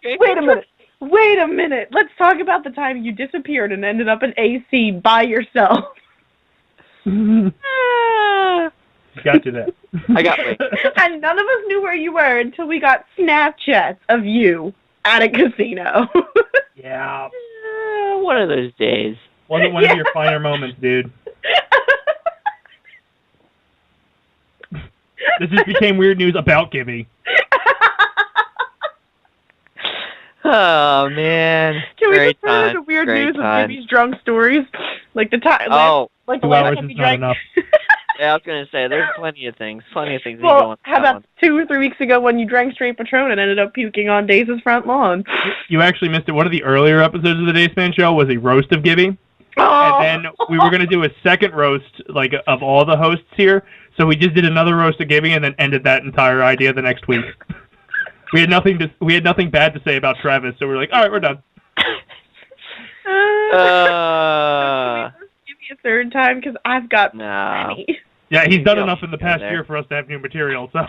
Wait a minute. Let's talk about the time you disappeared and ended up in AC by yourself.
Got you there.
I got me.
And none of us knew where you were until we got Snapchats of you at a casino.
Yeah.
One of those days.
Wasn't one of your finer moments, dude. This just became weird news about Gibby.
Oh, man.
Can we
Great
just turn
time.
into weird
Great
news
time.
of Gibby's drunk stories? Like the time... Like the
2
last
hours
time
is
he
not
drank.
enough.
Yeah, I was going to say, there's plenty of things. Plenty of things we
Well,
go on.
how about 2 or 3 weeks ago when you drank straight Patron and ended up puking on Dace's front lawn?
You actually missed it. One of the earlier episodes of the Dace Man Show was a roast of Gibby.
Oh.
And then we were going to do a second roast, like, of all the hosts here. So we just did another roast of Gibby and then ended that entire idea the next week. We had nothing bad to say about Travis, so we were like, all right, we're done.
Give me a third time because I've got plenty.
Yeah, he's done enough in the past year for us to have new material, so.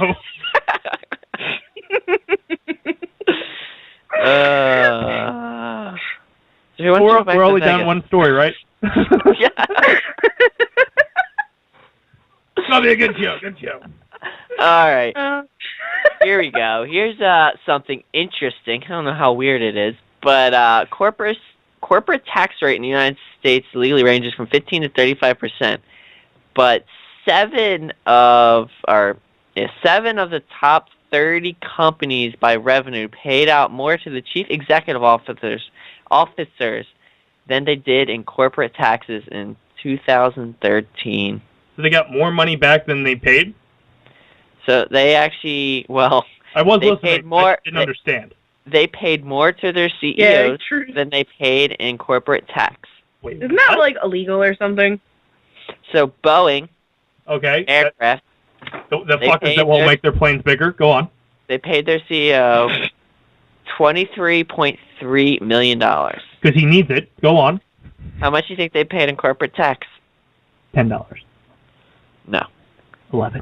We're only down one story, right?
Yeah.
It's going to be a good show,
All right. Here we go. Here's something interesting. I don't know how weird it is, but corporate tax rate in the United States legally ranges from 15 to 35%. But seven of the top 30 companies by revenue paid out more to the chief executive officers than they did in corporate taxes in 2013.
So they got more money back than they paid?
So they actually,
I was listening.
Paid more,
I didn't understand.
They paid more to their CEOs than they paid in corporate tax.
Wait,
isn't that like illegal or something?
So Boeing, aircraft,
the fuckers that won't make their planes bigger. Go on.
They paid their CEO $23.3 million.
Because he needs it. Go on.
How much do you think they paid in corporate tax?
$10.
No.
11.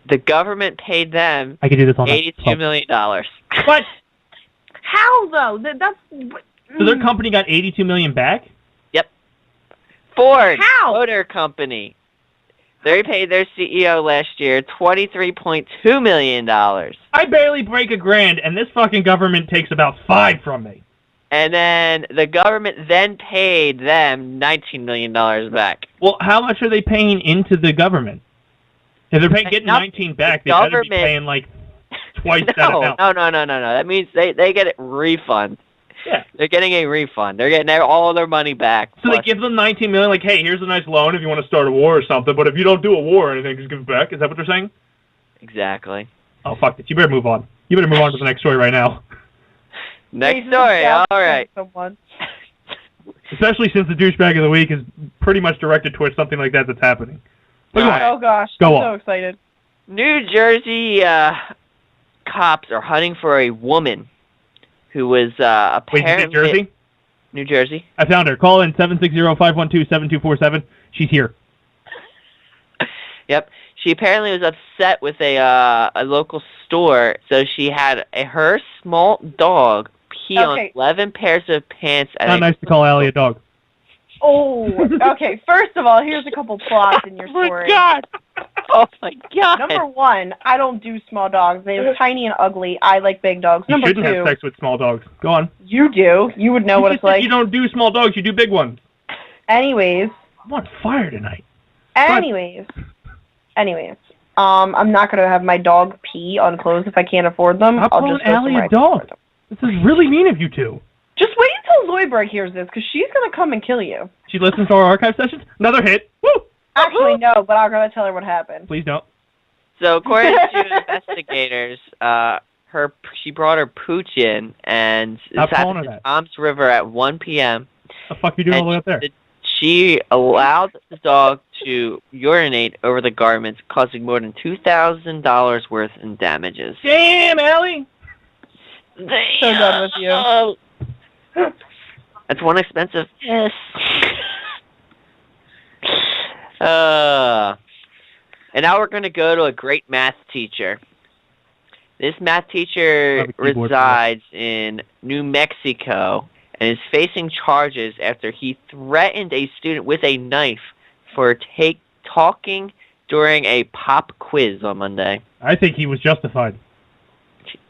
The government paid them
I could do this on
$82 million.
What?
How though? That's
So their company got $82 million back?
Yep. Ford
How?
Motor Company. They paid their CEO last year $23.2 million.
I barely break $1,000, and this fucking government takes about $5 from me.
And then the government then paid them $19 million back.
Well, how much are they paying into the government? If they're getting 19 back, they better be paying like twice that amount.
No. That means they get a refund.
Yeah.
They're getting a refund. They're getting all their money back.
So they give them $19 million, like, hey, here's a nice loan if you want to start a war or something, but if you don't do a war or anything, just give it back. Is that what they're saying?
Exactly.
Oh, fuck it. You better move on. You better move on to the next story right now.
Next story, all right.
Especially since the douchebag of the week is pretty much directed towards something like that that's happening.
Oh gosh, I'm so excited.
New Jersey cops are hunting for a woman who was apparently...
Wait, New Jersey?
New Jersey.
I found her. Call in 760-512-7247. She's here.
Yep. She apparently was upset with a local store, so she had her small dog pee on 11 pairs of pants.
Not nice to call Allie a dog.
Oh, okay. First of all, here's a couple plots in your story.
Oh my god!
Number one, I don't do small dogs. They're tiny and ugly. I like big dogs.
You
Number
shouldn't have sex with small dogs. Go on.
You do. You would know what it's like.
You don't do small dogs. You do big ones.
Anyways.
I'm on fire tonight.
Anyways. I'm not gonna have my dog pee on clothes if I can't afford them.
Stop
I'll just go
Allie
somewhere
a
I can
dog.
afford them.
This is really mean of you two.
Just wait until Zoidberg hears this, because she's gonna come and kill you.
She listens to our archive sessions. Another hit. Woo!
Actually, no, but I'm gonna tell her what happened.
Please don't.
So according to investigators, she brought her pooch in, and this happened in Tom's River at 1 p.m.
The fuck you doing all the way up there?
She allowed the dog to urinate over the garments, causing more than $2,000 worth in damages.
Damn, Allie!
So done with you.
That's one expensive piss. And now we're going to go to a great math teacher. This math teacher resides in New Mexico and is facing charges after he threatened a student with a knife for talking during a pop quiz on Monday.
I think he was justified.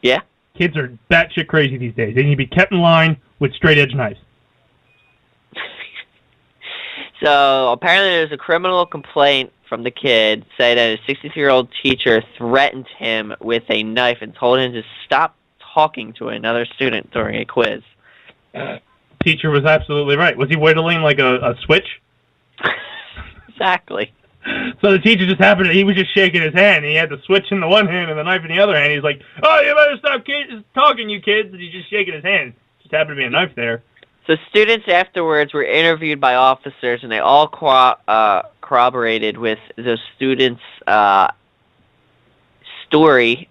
Yeah?
Kids are batshit crazy these days. They need to be kept in line with straight-edge knives.
So apparently there's a criminal complaint from the kid saying that a 63-year-old teacher threatened him with a knife and told him to stop talking to another student during a quiz.
Teacher was absolutely right. Was he whittling like a switch?
Exactly.
So the teacher just happened to, he was just shaking his hand. He had the switch in the one hand and the knife in the other hand. He's like, oh, you better stop talking, you kids. And he's just shaking his hand. Just happened to be a knife there.
So students afterwards were interviewed by officers, and they all corroborated with the student's story,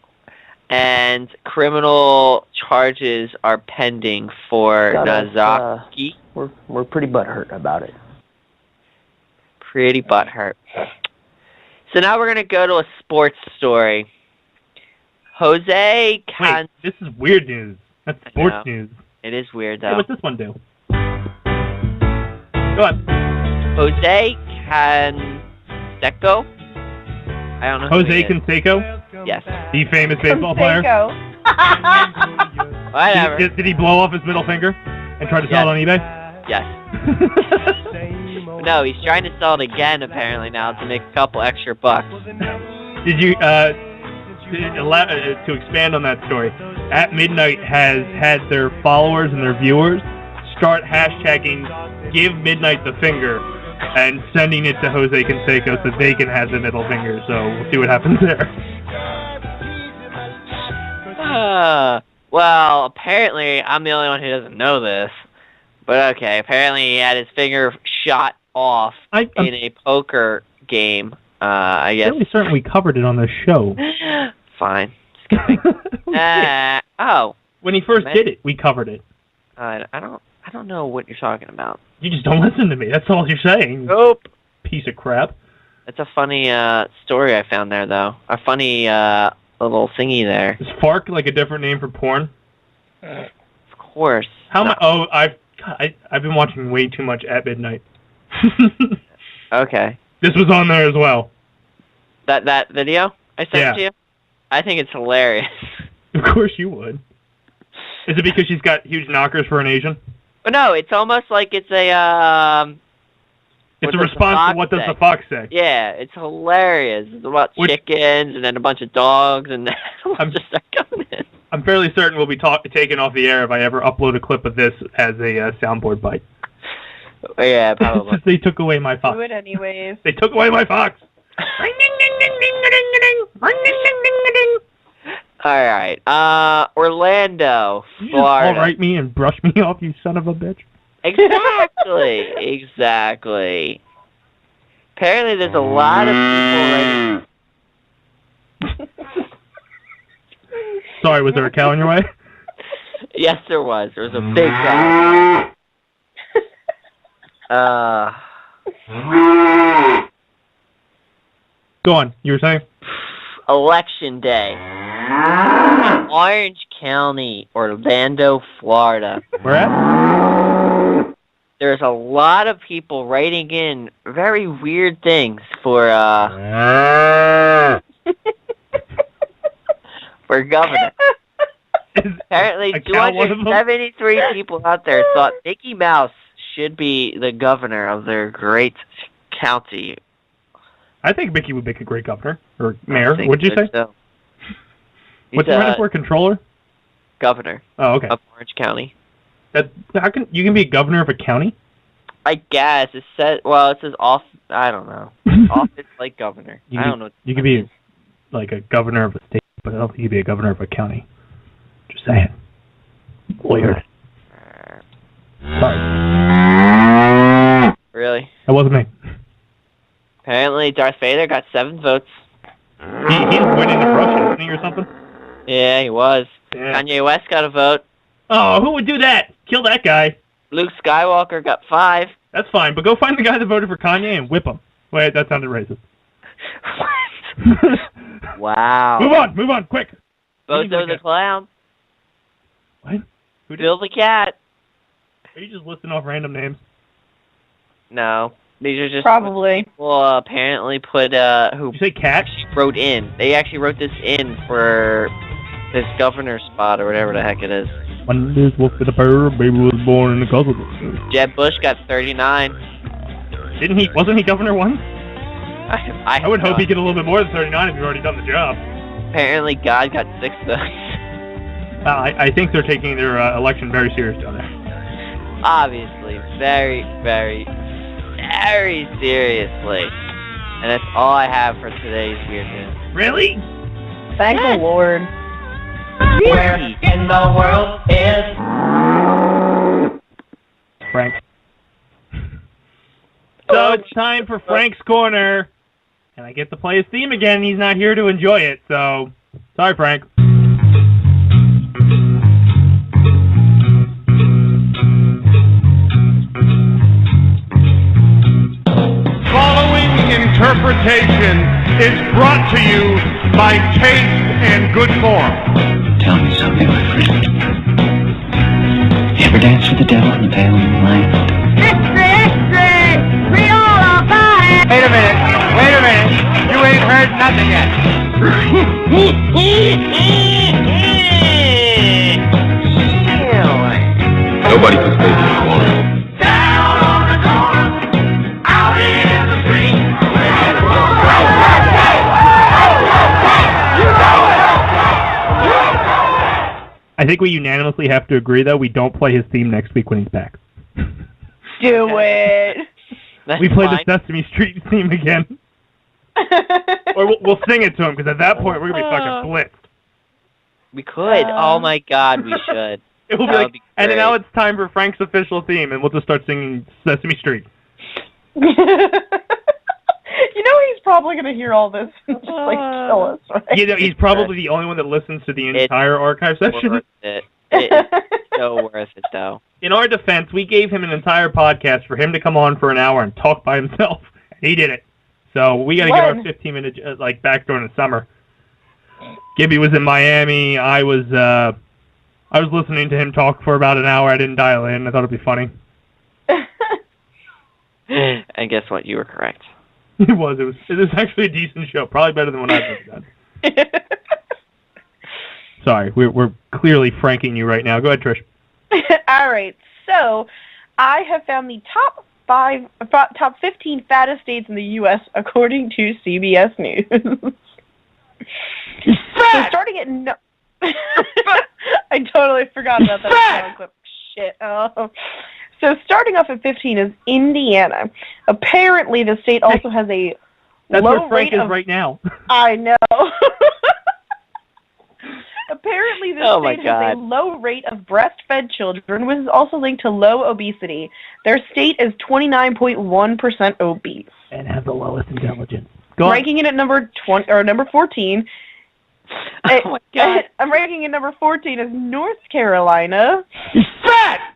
and criminal charges are pending for Nazaki.
We're pretty butthurt about it.
Pretty butthurt. So now we're going to go to a sports story. Jose
Wait, this is weird news. That's sports news.
It is weird, though.
Hey, what's this one do? Go on.
Jose Canseco? I don't know
Jose Canseco?
Yes.
The famous baseball player?
Whatever.
Did he blow off his middle finger and try to sell it on eBay?
Yes. No, he's trying to sell it again, apparently, now to make a couple extra bucks.
Did you, to expand on that story, At Midnight has had their followers and their viewers start hashtagging Give Midnight the Finger and sending it to Jose Canseco so they can have the middle finger. So we'll see what happens there.
Well, apparently, I'm the only one who doesn't know this. But okay, apparently he had his finger shot off in a poker game. I guess.
I'm fairly certain we covered it on the show.
Fine. Just kidding.
When he first did it, we covered it.
I don't know what you're talking about.
You just don't listen to me. That's all you're saying.
Nope.
Piece of crap.
That's a funny story I found there, though. A funny little thingy there.
Is FARC like a different name for porn?
Of course.
How much? Oh, I've been watching way too much At Midnight.
Okay.
This was on there as well.
That video I sent to you? I think it's hilarious.
Of course you would. Is it because she's got huge knockers for an Asian?
But no, it's almost like it's a
it's a response to What Does the Fox Say?
Yeah, it's hilarious. It's about chickens and then a bunch of dogs and then just start coming in.
I'm fairly certain we'll be taken off the air if I ever upload a clip of this as a soundboard bite.
Yeah, probably.
They took away my fox.
Do it anyways.
They took away my fox.
All right. Orlando, Florida.
All right me and brush me off, you son of a bitch.
Exactly. Exactly. Apparently there's a lot of people writing...
Sorry, was there a cow in your way?
Yes, there was. There was a big cow.
Go on. You were saying?
Election Day. Orange County, Orlando, Florida.
Where at?
There's a lot of people writing in very weird things for for governor. Apparently, 273 people out there thought Mickey Mouse should be the governor of their great county.
I think Mickey would make a great governor or mayor. What'd you say?
So.
What's the running for? Controller?
Governor.
Oh, okay.
Of Orange County.
How can you be a governor of a county?
I guess it says. Well, it says off. I don't know. Office like governor. I don't know.
You could be like a governor of a state, but I don't think you'd be a governor of a county. Just saying. Weird.
Really?
That wasn't me.
Apparently, Darth Vader got 7 votes.
He's winning in Russia, isn't he, or something?
Yeah, he was.
Yeah.
Kanye West got a vote.
Oh, who would do that? Kill that guy.
Luke Skywalker got 5.
That's fine, but go find the guy that voted for Kanye and whip him. Wait, that sounded racist.
Wow.
Move on, quick.
Bozo the Clown.
What? Who did?
Bill the Cat.
Are you just listing off random names?
No. These are just
Probably.
people apparently put, who
Did you say cat?
wrote in. They actually wrote this in for this governor spot or whatever the heck it is.
One is wolf with a purr, baby was born in the closet.
Jeb Bush got 39.
Wasn't he governor once?
I
would hope he'd get a little bit more than 39 if you've already done the job.
Apparently God got 6 votes.
I think they're taking their election very serious down there.
Obviously, very, very, very seriously. And that's all I have for today's Weird News.
Really?
Thank the Lord.
Where in the world is
Frank. So it's time for Frank's Corner. And I get to play his theme again. He's not here to enjoy it, so sorry, Frank.
Following interpretation is brought to you by Taste and Good Form.
Tell me something, my friend. You ever dance with the devil in the pale moonlight?
Wait a minute. You ain't heard nothing yet.
Nobody can stay in the corner.
Down on the corner, out in the street.
I think we unanimously have to agree, though, we don't play his theme next week when he's back.
Do it.
We play the Sesame Street theme again. Or we'll sing it to him, because at that point, we're going to be fucking blitzed.
We could. Oh my God, we should.
It will be like, and now it's time for Frank's official theme, and we'll just start singing Sesame Street.
You know he's probably going to hear all this and just, like, kill us, right?
You know, he's probably the only one that listens to the entire archive session.
Worth it. It's so worth it, though.
In our defense, we gave him an entire podcast for him to come on for an hour and talk by himself. He did it. So we got to give our 15-minute like back during the summer. Gibby was in Miami. I was listening to him talk for about an hour. I didn't dial in. I thought it'd be funny.
And guess what? You were correct.
It was actually a decent show. Probably better than what I've ever done. Sorry, we're clearly franking you right now. Go ahead, Trish.
All right. So I have found the top 15 fattest states in the U.S. according to CBS News. So starting at I totally forgot about that clip. Shit. Oh. So starting off at 15 is Indiana. Apparently, the state also has a
That's
low
where Frank
rate
is right now.
I know. Apparently, this state has a low rate of breastfed children, which is also linked to low obesity. Their state is 29.1% obese.
And has the lowest intelligence.
Ranking it at number 14.
Oh my God.
I'm ranking at number 14 is North Carolina.
Fat!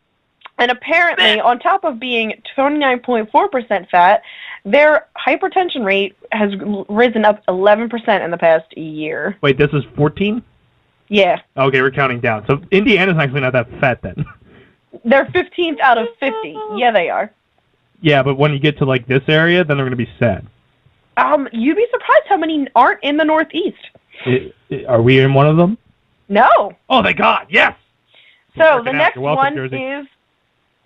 And apparently, on top of being 29.4% fat, their hypertension rate has risen up 11% in the past year.
Wait, this is 14?
Yeah.
Okay, we're counting down. So Indiana's actually not that fat then.
They're 15th out of 50. Yeah, they are.
Yeah, but when you get to like this area, then they're going to be sad.
You'd be surprised how many aren't in the Northeast.
Are we in one of them?
No.
Oh, thank God, yes!
So the next one is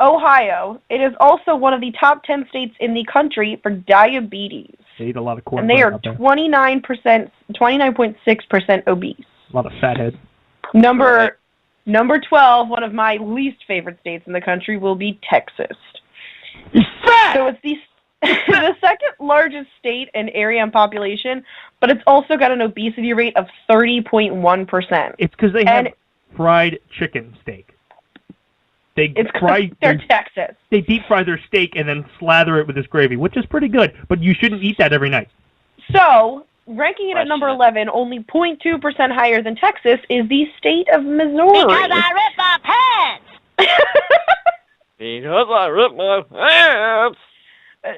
Ohio. It is also one of the top 10 states in the country for diabetes.
They eat a lot of corn.
And they are 29.6% obese.
A lot of fatheads.
Number 12, one of my least favorite states in the country, will be Texas. So it's the second largest state in area and population, but it's also got an obesity rate of 30.1%.
It's because they have fried chicken steak. They
It's
fry.
they're Texas.
They deep fry their steak and then slather it with this gravy, which is pretty good. But you shouldn't eat that every night.
So, ranking it at number 11, only 0.2% higher than Texas, is the state of Missouri.
Because I ripped my pants! Because I ripped my pants!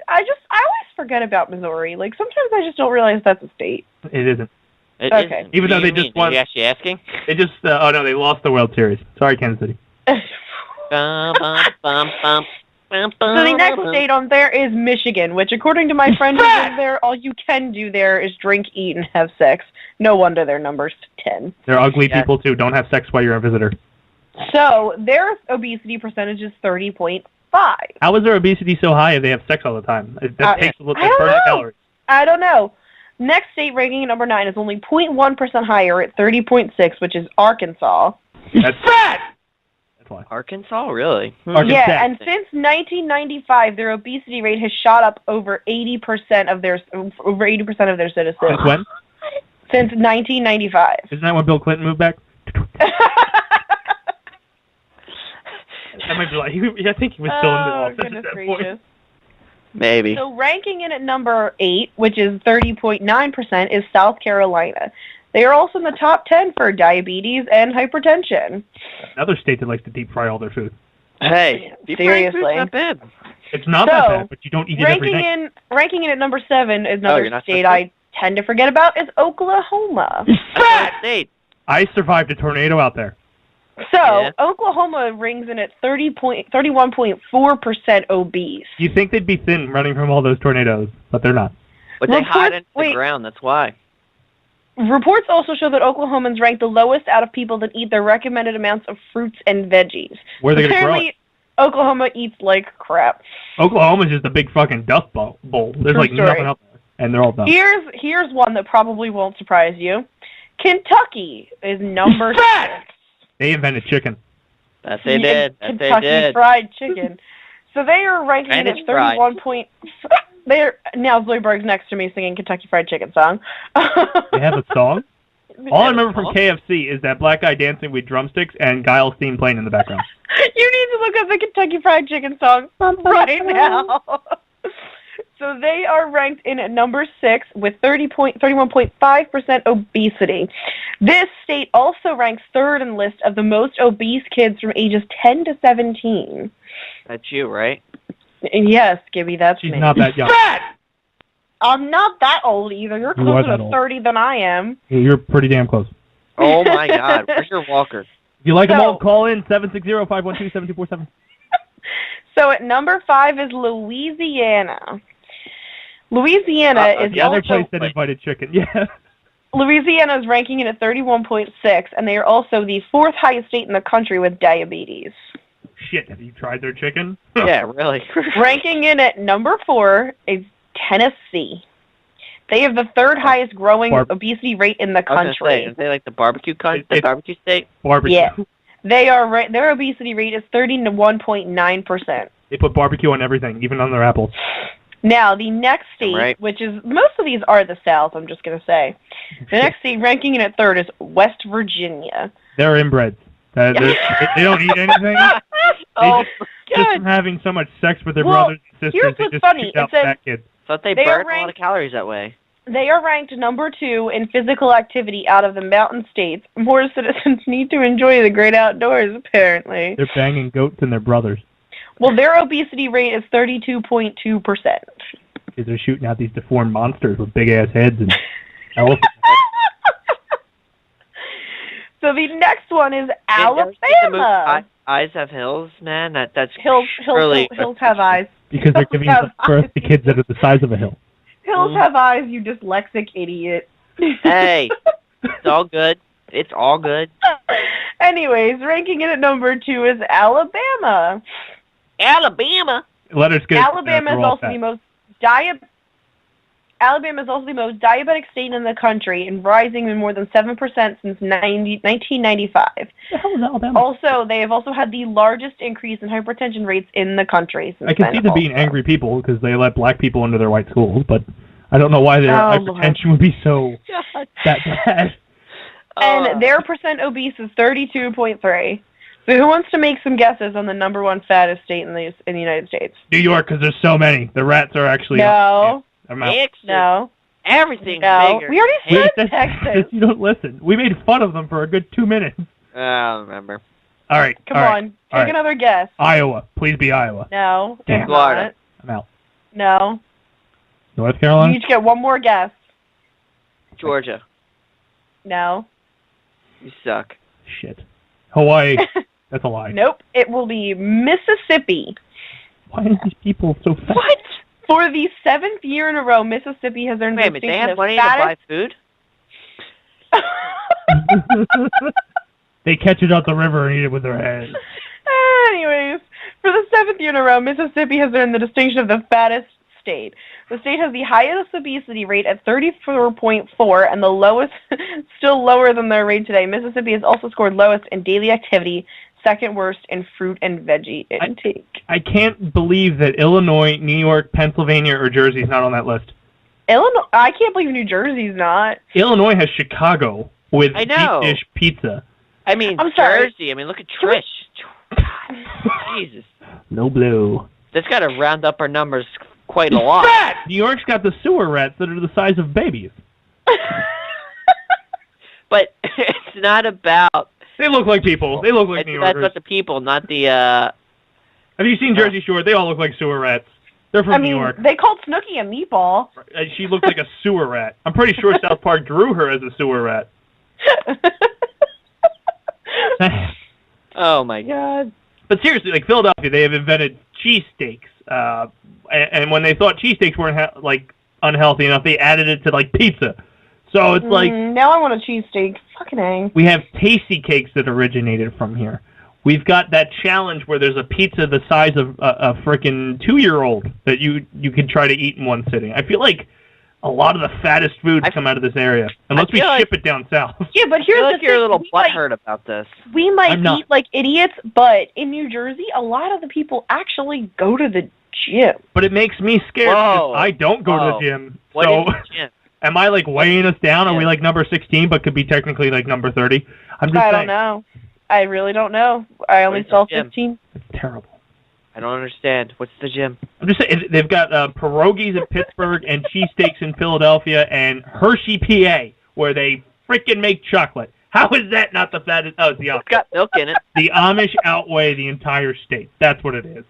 I always forget about Missouri. Like, sometimes I just don't realize that's a state.
It isn't.
It
Okay.
isn't.
Even though
What do
they
you
just
mean?
won.
Are you actually asking?
They just, oh no, they lost the World Series. Sorry, Kansas City.
Bum, bum, bum, bum.
So the next state on there is Michigan, which according to my friend who lives there, all you can do there is drink, eat, and have sex. No wonder their number's 10.
They're ugly people too. Don't have sex while you're a visitor.
So their obesity percentage is 30.5.
How is their obesity so high if they have sex all the time? That takes a little bit of calories.
I don't know. Next state ranking at number 9 is only 0.1% higher at 30.6, which is Arkansas.
That's fat! That's why.
Arkansas, really?
Yeah, and since 1995, their obesity rate has shot up over 80% of their citizens.
Since when?
Since 1995.
Isn't that when Bill Clinton moved back? That might be like, I think he was still in the office at that point.
Maybe.
So ranking in at number 8, which is 30.9%, is South Carolina. They are also in the top 10 for diabetes and hypertension.
Another state that likes to deep fry all their food.
Hey,
seriously.
not bad.
It's not that bad, but you don't eat it every night.
Ranking in at number 7 is another state I tend to forget about, is Oklahoma.
State.
I survived a tornado out there.
So, Oklahoma rings in at 31.4% obese.
You think they'd be thin running from all those tornadoes, but they're not.
But they hide into the ground, that's why.
Reports also show that Oklahomans rank the lowest out of people that eat their recommended amounts of fruits and veggies.
Where are they going to grow it?
Apparently, Oklahoma eats like crap.
Oklahoma's just a big fucking dust bowl. There's like nothing up there, and they're all done.
Here's one that probably won't surprise you. Kentucky is number 6.
They invented chicken.
That they did. That they
Kentucky
did.
Fried Chicken. So they are ranking it at 31 point. Now Zoidberg's next to me singing Kentucky Fried Chicken song.
They have a song? All I remember from KFC is that black guy dancing with drumsticks and Guile's theme playing in the background.
You need to look up the Kentucky Fried Chicken song right now. So they are ranked in at number 6 with 31.5% obesity. This state also ranks 3rd in the list of the most obese kids from ages 10 to 17.
That's you, right?
Yes, Gibby, that's me.
She's not that young.
I'm not that old either. You're
You are
closer
that
to
old.
30 than I am.
You're pretty damn close.
Oh my God, where's your walker?
If you like them all, call in 760-512-7247.
So at number 5 is Louisiana. Louisiana is
the other
also,
place that invited chicken. Yeah.
Louisiana is ranking it at 31.6, and they are also the 4th highest state in the country with diabetes.
Shit, have you tried their chicken?
Yeah, really.
Ranking in at number 4 is Tennessee. They have the 3rd highest growing obesity rate in the country.
Are they like the barbecue barbecue state?
Barbecue.
Yeah. They are their obesity rate is 31.9%.
They put barbecue on everything, even on their apples.
Now, the next state, which is, most of these are the South, I'm just going to say. The next state ranking in at 3rd is West Virginia.
They're inbreds. They don't eat anything. Just from having so much sex with their brothers and sisters,
here's
they
what's
just
funny.
shoot out
It says
fat kids.
Thought they
are
burned a lot of calories that way.
They are ranked number 2 in physical activity out of the mountain states. More citizens need to enjoy the great outdoors, apparently.
They're banging goats and their brothers.
Well, their obesity rate is 32.2%.
Because they're shooting out these deformed monsters with big-ass heads and elephant heads.
So the next one is
The
Alabama.
Eyes have hills, man. That's
Hills have eyes.
Because they're giving birth to kids that are the size of a hill.
Hills have eyes, you dyslexic idiot.
Hey, it's all good. It's all good.
Anyways, ranking it at number 2 is Alabama.
Alabama?
Let her skip.
Alabama is also the most diabetic state in the country and rising in more than 7% since 1995.
The hell is Alabama?
Also, they have also had the largest increase in hypertension rates in the country since
I can see them being angry people because they let black people into their white schools, but I don't know why their hypertension would be so that bad.
And their percent obese is 32.3. So who wants to make some guesses on the number one fattest state in the United States?
New York, because there's so many. The rats are actually...
No.
I'm out.
Texas.
No.
Everything's
No.
bigger.
We already said Texas.
You don't listen. We made fun of them for a good 2 minutes.
I don't remember.
All right.
Come on. Take another guess.
Iowa. Please be Iowa.
No.
Damn.
It's
Florida.
not.
I'm out.
No.
North
You
Carolina?
each get one more guess.
Georgia.
No.
You suck.
Shit. Hawaii. That's a lie.
Nope. It will be Mississippi.
Why are these people so fat?
What? For the 7th year in a row, Mississippi has earned
Wait a
the
minute, they
distinction
have
of
money to buy food?
They catch it out the river and eat it with their hands.
Anyways, for the 7th year in a row, Mississippi has earned the distinction of the fattest state. The state has the highest obesity rate at 34.4 and the lowest, still lower than their rate today. Mississippi has also scored lowest in daily activity, second worst in fruit and veggie intake.
I can't believe that Illinois, New York, Pennsylvania, or Jersey is not on that list.
Illinois, I can't believe New Jersey's not.
Illinois has Chicago with
I know.
deep dish pizza.
I mean,
I'm sorry.
Jersey. I mean, look at Trish. God, Jesus.
No blue.
That's got to round up our numbers quite a lot.
New York's got the sewer rats that are the size of babies.
But it's not about...
They look like people. They look like New
That's
Yorkers.
about the people, not the...
Have you seen Jersey Shore? They all look like sewer rats. They're from New York.
They called Snooki a meatball.
She looked like a sewer rat. I'm pretty sure South Park drew her as a sewer rat.
Oh, my God.
But seriously, like Philadelphia, they have invented cheesesteaks. And when they thought cheesesteaks weren't like unhealthy enough, they added it to like pizza. So it's like...
Now I want a cheesesteak. Fucking A.
We have tasty cakes that originated from here. We've got that challenge where there's a pizza the size of a frickin' 2-year-old that you can try to eat in one sitting. I feel like a lot of the fattest foods come out of this area, unless we ship it down south.
Yeah, but here's the thing.
You're a little butthurt about this.
We might eat like idiots, but in New Jersey, a lot of the people actually go to the gym.
But it makes me scared because I don't go to the gym.
What
so
is the gym?
am I like weighing us down? Are we like number 16 but could be technically like number 30? I'm just saying.
I don't know. I really don't know. I only saw 15.
It's terrible.
I don't understand. What's the gym?
I'm just saying, they've got pierogies in Pittsburgh and cheesesteaks in Philadelphia and Hershey, PA, where they freaking make chocolate. How is that not the fattest? Oh, it's the Amish.
It's got milk in it.
The Amish outweigh the entire state. That's what it is.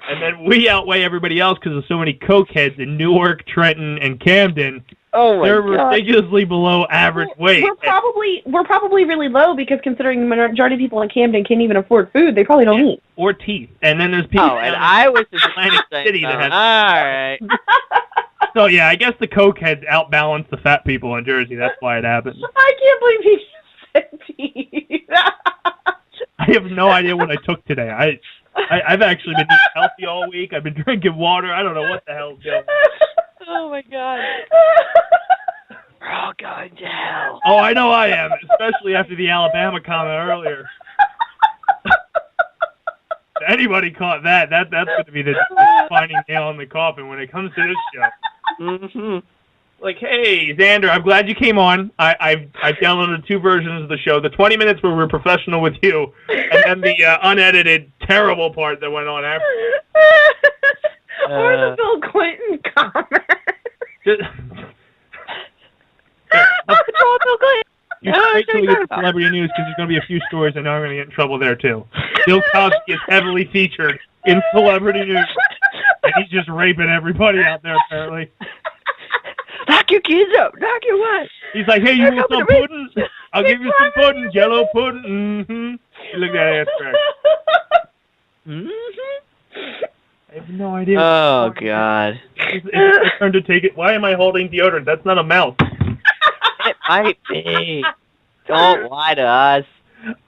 And then we outweigh everybody else because of so many cokeheads in Newark, Trenton, and Camden.
Oh my
They're
God.
ridiculously below average weight.
We're probably really low because considering the majority of people in Camden can't even afford food, they probably don't eat.
Or teeth. And then there's people
and I was in
Atlantic City that has...
All right.
So, yeah, I guess the cokeheads outbalance the fat people in Jersey. That's why it happens.
I can't believe he said teeth.
I have no idea what I took today. I've actually been eating healthy all week. I've been drinking water. I don't know what the hell's going on.
Oh, my God. We're all going to hell.
Oh, I know I am, especially after the Alabama comment earlier. If anybody caught that's going to be the defining nail in the coffin when it comes to this show.
Mm-hmm.
Like, hey, Xander, I'm glad you came on. I've downloaded 2 versions of the show. The 20 minutes where we're professional with you, and then the unedited, terrible part that went on after.
Or the Bill Clinton comment.
Bill Clinton.
You wait till we get to celebrity news because there's going to be a few stories I know I'm going to get in trouble there too. Bill Cosby is heavily featured in celebrity news, and he's just raping everybody out there apparently.
Knock your kids up. Knock your what?
He's like, hey, you want some pudding? I'll give you some pudding, Jello pudding. Mm-hmm. Look at that ass crack.
Mm-hmm.
I have no idea.
Oh, God.
It's my turn to take it. Why am I holding deodorant? That's not a mouth.
It might be. Don't lie to us.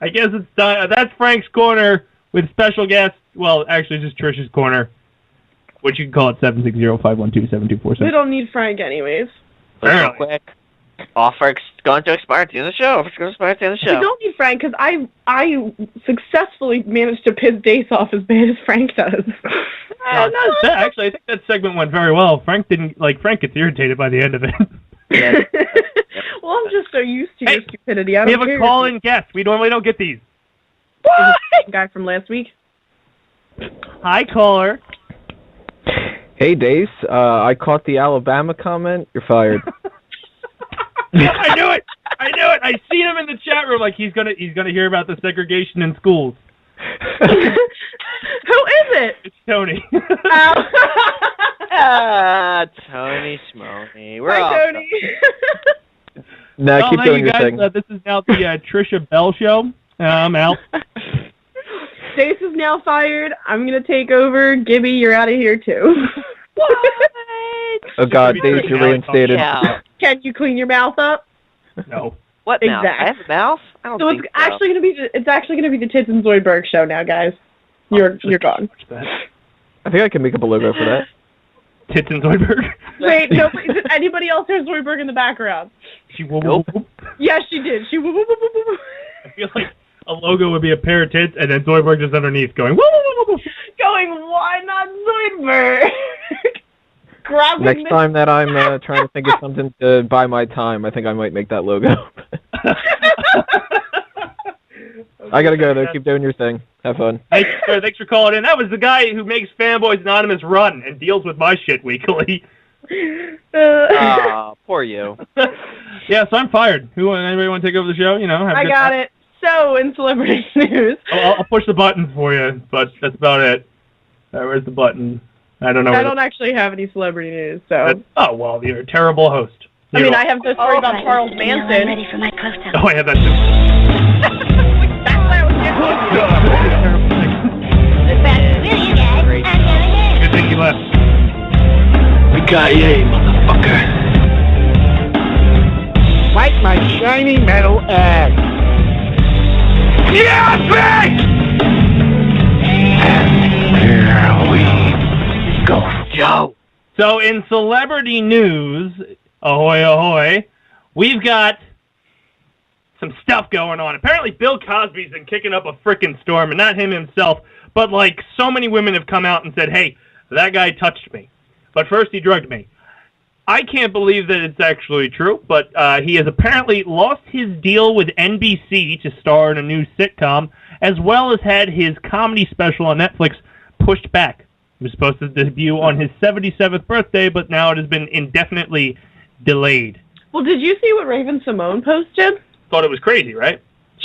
I guess it's done. That's Frank's Corner with special guest. Well, actually, just Tricia's Corner, which you can call it 760-512-7247.
We don't need Frank anyways.
Real quick. Offer going to expire at the end of the show. It's going to expire at the end of the show.
We don't need Frank because I successfully managed to piss Dace off as bad as Frank does.
Actually, I think that segment went very well. Frank gets irritated by the end of it.
Yes.
Well, I'm just so used to your stupidity. I
We
don't
have a
care.
call-in guest. We normally don't get these.
What? Guy from last week.
Hi, caller.
Hey, Dace. I caught the Alabama comment. You're fired.
I knew it. I seen him in the chat room. Like he's gonna hear about the segregation in schools.
Who is it?
It's Tony.
Tony Schmony. We're
Hi,
all
Tony.
Nah, keep doing your thing.
This is now the Tricia Bell show. I'm out.
Dace is now fired. I'm gonna take over. Gibby, you're out of here too.
What?
Oh God, Dace, you're reinstated.
Yeah.
Can you clean your mouth up?
No.
What mouth?
Exactly.
I have a mouth? I don't
So
think
it's actually gonna be the Tits and Zoidberg show now, guys. You're gone.
I think I can make up a logo for that.
Tits and Zoidberg.
Wait, no. Did anybody else hear Zoidberg in the background?
She whoop,
Nope.
whoop, whoop.
Yes, she did. She whoop, whoop, whoop, whoop, whoop.
I feel like a logo would be a pair of tits and then Zoidberg just underneath going whoop, whoop, whoop, whoop.
Going, why not Zoidberg? Grabbing
Next
this-
time that I'm trying to think of something to buy my time, I think I might make that logo. I gotta go though. Keep doing your thing. Have fun.
Thanks, sir. Thanks for calling in. That was the guy who makes Fanboys Anonymous run and deals with my shit weekly.
Poor you.
Yeah, so I'm fired. Anybody want to take over the show? You know, have a
I
good
got
time?
it. So, in celebrity news.
I'll push the button for you, but that's about it. Where's the button? I don't know.
I don't actually have any celebrity news, so.
Oh, well, you're a terrible host.
I mean, I have the story about Charles Manson.
I'm ready for my close-up.
Oh, I have that too. Good thing you left.
We got you, motherfucker.
Like my shiny metal ass.
Yeah, bitch! And here we go. Joe.
So, in celebrity news, ahoy, ahoy, we've got some stuff going on. Apparently, Bill Cosby's been kicking up a frickin' storm, and not him himself, but, like, so many women have come out and said, hey, that guy touched me. But first, he drugged me. I can't believe that it's actually true, but he has apparently lost his deal with NBC to star in a new sitcom, as well as had his comedy special on Netflix pushed back. He was supposed to debut on his 77th birthday, but now it has been indefinitely delayed.
Well, did you see what Raven Simone posted?
Thought it was crazy, right?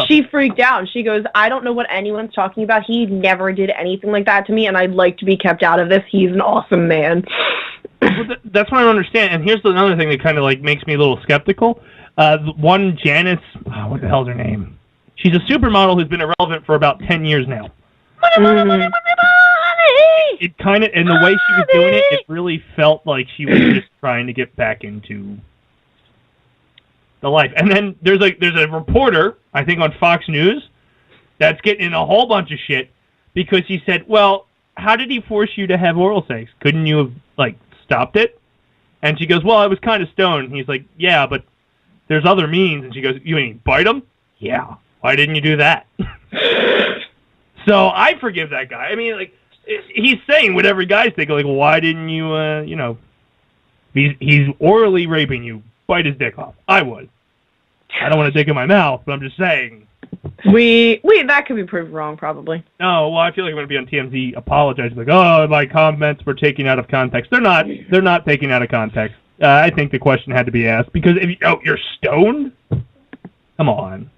She freaked out. She goes, I don't know what anyone's talking about. He never did anything like that to me, and I'd like to be kept out of this. He's an awesome man.
Well, that's what I don't understand. And here's another thing that kind of like makes me a little skeptical. One Janice, what the hell's her name? She's a supermodel who's been irrelevant for about 10 years now. It kind of, and the way she was doing it, it really felt like she was just trying to get back into the life. And then there's a reporter, I think on Fox News, that's getting in a whole bunch of shit because he said, well, how did he force you to have oral sex? Couldn't you have, like, stopped it? And she goes, well, I was kind of stoned. And he's like, yeah, but there's other means. And she goes, you mean bite him? Yeah. Why didn't you do that? So I forgive that guy. I mean, like, he's saying what every guy's thinking. Like, why didn't you, he's orally raping you. Bite his dick off. I would. I don't want to dick in my mouth, but I'm just saying.
That could be proved wrong, probably.
No, well, I feel like I'm going to be on TMZ apologizing, like, oh, my comments were taken out of context. They're not taken out of context. I think the question had to be asked, because you're stoned? Come on.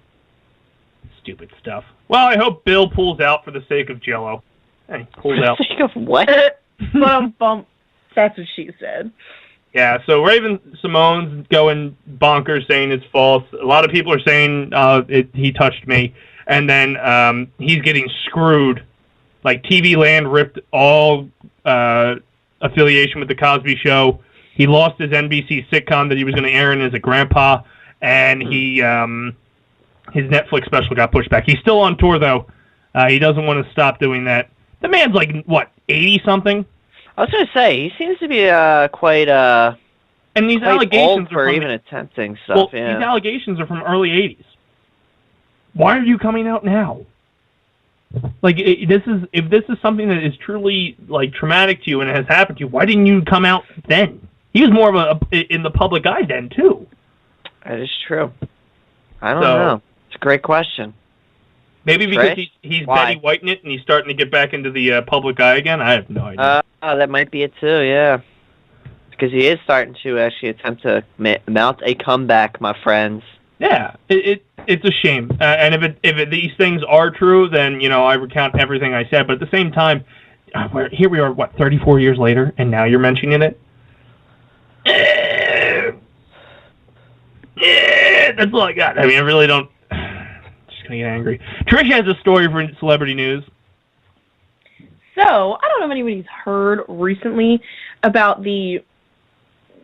Stupid stuff. Well, I hope Bill pulls out for the sake of Jell-O. Hey, pulls out.
For the sake of what?
Bump. That's what she said.
Yeah, so Raven Simone's going bonkers saying it's false. A lot of people are saying he touched me. And then he's getting screwed. Like, TV Land ripped all affiliation with The Cosby Show. He lost his NBC sitcom that he was going to air in as a grandpa. And his Netflix special got pushed back. He's still on tour, though. He doesn't want to stop doing that. The man's like, what, 80-something?
I was going to say, he seems to be quite
and these
quite
allegations
old
are
for
from,
even attempting stuff.
Well,
yeah.
these allegations are from early 80s. Why are you coming out now? Like, if this is something that is truly, like, traumatic to you and it has happened to you, why didn't you come out then? He was more of in the public eye then too.
That is true. I don't know. It's a great question.
Maybe because he's Betty Whiting it and he's starting to get back into the public eye again. I have no idea.
That might be it too. Yeah, because he is starting to actually attempt to mount a comeback, my friends.
Yeah, it's a shame. And if these things are true, then I recount everything I said. But at the same time, here we are, 34 years later, and now you're mentioning it. That's all I got. I mean, I really don't. Just gonna get angry. Tricia has a story for celebrity news.
So I don't know if anybody's heard recently about the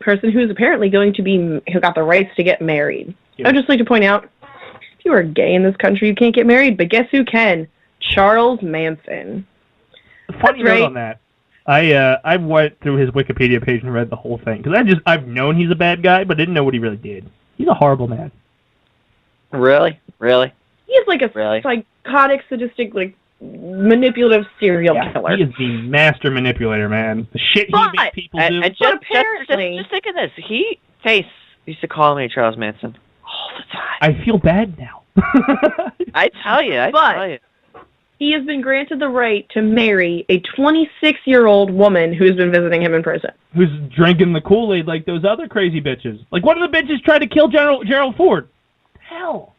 person who is apparently who got the rights to get married. I'd just like to point out, if you are gay in this country, you can't get married, but guess who can? Charles Manson.
Funny note on that. I went through his Wikipedia page and read the whole thing because I've known he's a bad guy, but didn't know what he really did. He's a horrible man.
Really?
He is like a psychotic, sadistic, manipulative serial killer.
He is the master manipulator, man. The shit he makes people do.
And just think of this. Dace used to call me Charles Manson all the time.
I feel bad now.
I tell you.
He has been granted the right to marry a 26-year-old woman who's been visiting him in prison.
Who's drinking the Kool-Aid like those other crazy bitches. Like, one of the bitches tried to kill Gerald Ford. Hell.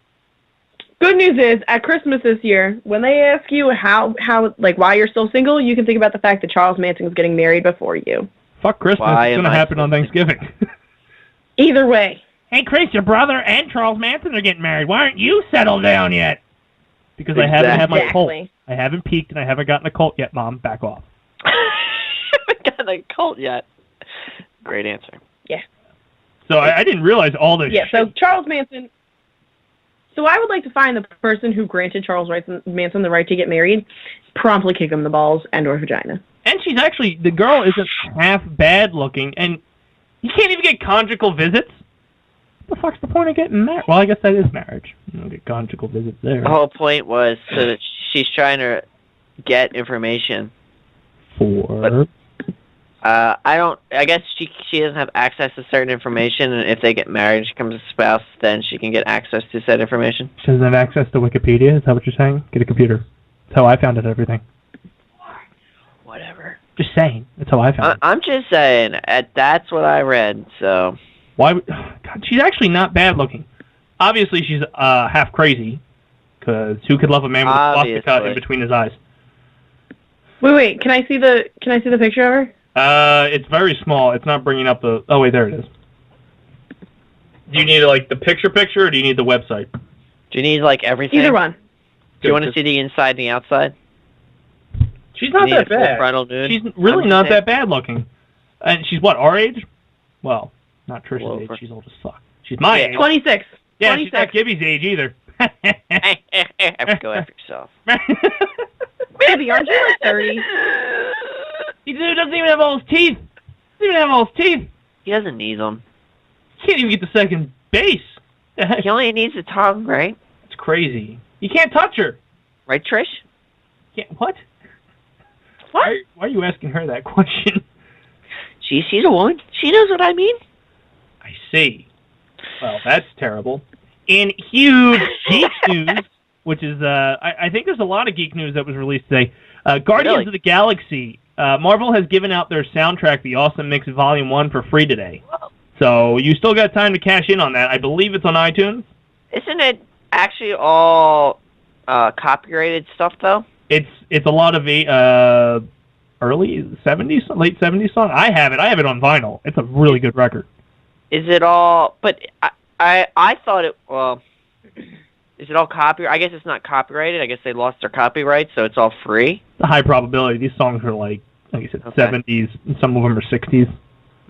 Good news is, at Christmas this year, when they ask you why you're still single, you can think about the fact that Charles Manson is getting married before you.
Fuck Christmas. It's going to happen on Thanksgiving.
Either way.
Hey, Chris, your brother and Charles Manson are getting married. Why aren't you settled down yet? Because I haven't had my cult. I haven't peaked and I haven't gotten a cult yet, Mom. Back off.
Haven't gotten a cult yet. Great answer.
Yeah.
So I didn't realize all this shit.
So Charles Manson... So I would like to find the person who granted Charles Manson the right to get married, promptly kick him in the balls and/or vagina.
And she's actually... The girl isn't half bad looking, and you can't even get conjugal visits. What the fuck's the point of getting married? Well, I guess that is marriage. You don't get conjugal visits there.
The whole point was so that she's trying to get information.
For?
I guess she doesn't have access to certain information, and if they get married and she becomes a spouse, then she can get access to said information.
She doesn't have access to Wikipedia? Is that what you're saying? Get a computer. That's how I found out everything.
Whatever.
Just saying. That's how I found it.
I'm just saying. That's what I read, so...
Why? God, she's actually not bad looking. Obviously, she's half crazy. Because who could love a man with a swastika in between his eyes?
Wait. Can I see the picture of her?
It's very small. It's not bringing up the... Oh, wait, there it is. Do you need, the picture, or do you need the website?
Do you need, everything?
Either one.
Do you want to see the inside and the outside?
She's not that bad.
Frontal nude?
She's really not that bad looking. And she's what, our age? Well, not Tricia's age. She's old as fuck. She's my age.
26.
Yeah,
26.
she's not Gibby's age either.
Have to go after yourself.
Baby, aren't you 30?
He doesn't even have all his teeth.
He doesn't need them.
He can't even get to second base.
He only needs a tongue, right?
It's crazy. You can't touch her.
Right, Trish?
What? Why are you asking her that question?
She's a woman. She knows what I mean.
I see. Well, that's terrible. In huge geek news, which is, I think there's a lot of geek news that was released today. Guardians of the Galaxy. Marvel has given out their soundtrack, The Awesome Mix Volume 1, for free today. So you still got time to cash in on that. I believe it's on iTunes.
Isn't it actually all copyrighted stuff, though?
It's a lot of early 70s, late 70s song. I have it on vinyl. It's a really good record.
Is it all... But I thought it... Well... Is it all copyrighted? I guess it's not copyrighted. I guess they lost their copyright, so it's all free.
It's a high probability. These songs are like you said, 70s, and some of them are 60s.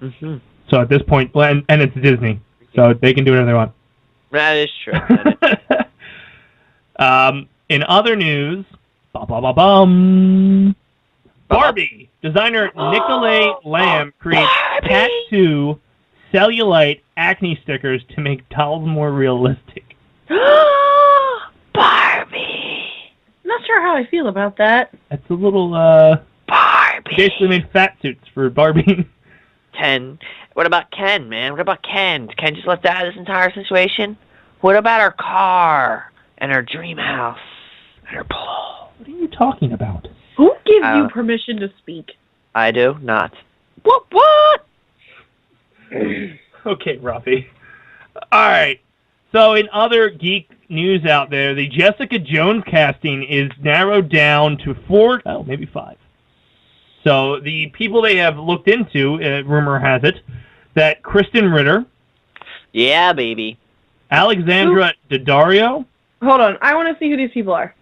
Mm-hmm.
So at this point, and it's Disney, so they can do whatever they want.
That is true.
In other news, Barbie designer Nicolay Lamb creates tattoo cellulite acne stickers to make dolls more realistic.
Barbie. Not sure how I feel about that.
That's a little
Barbie.
Basically made fat suits for Barbie.
Ken? What about Ken, man? What about Ken? Ken just left out of this entire situation? What about her car and her dream house and her pool?
What are you talking about?
Who gives you permission to speak?
I do not.
What?
Okay, Ruffy. All right. So in other geek news out there, the Jessica Jones casting is narrowed down to 4, maybe 5. So the people they have looked into, rumor has it, that Kristen Ritter.
Yeah, baby.
Alexandra Daddario.
Hold on. I want to see who these people are.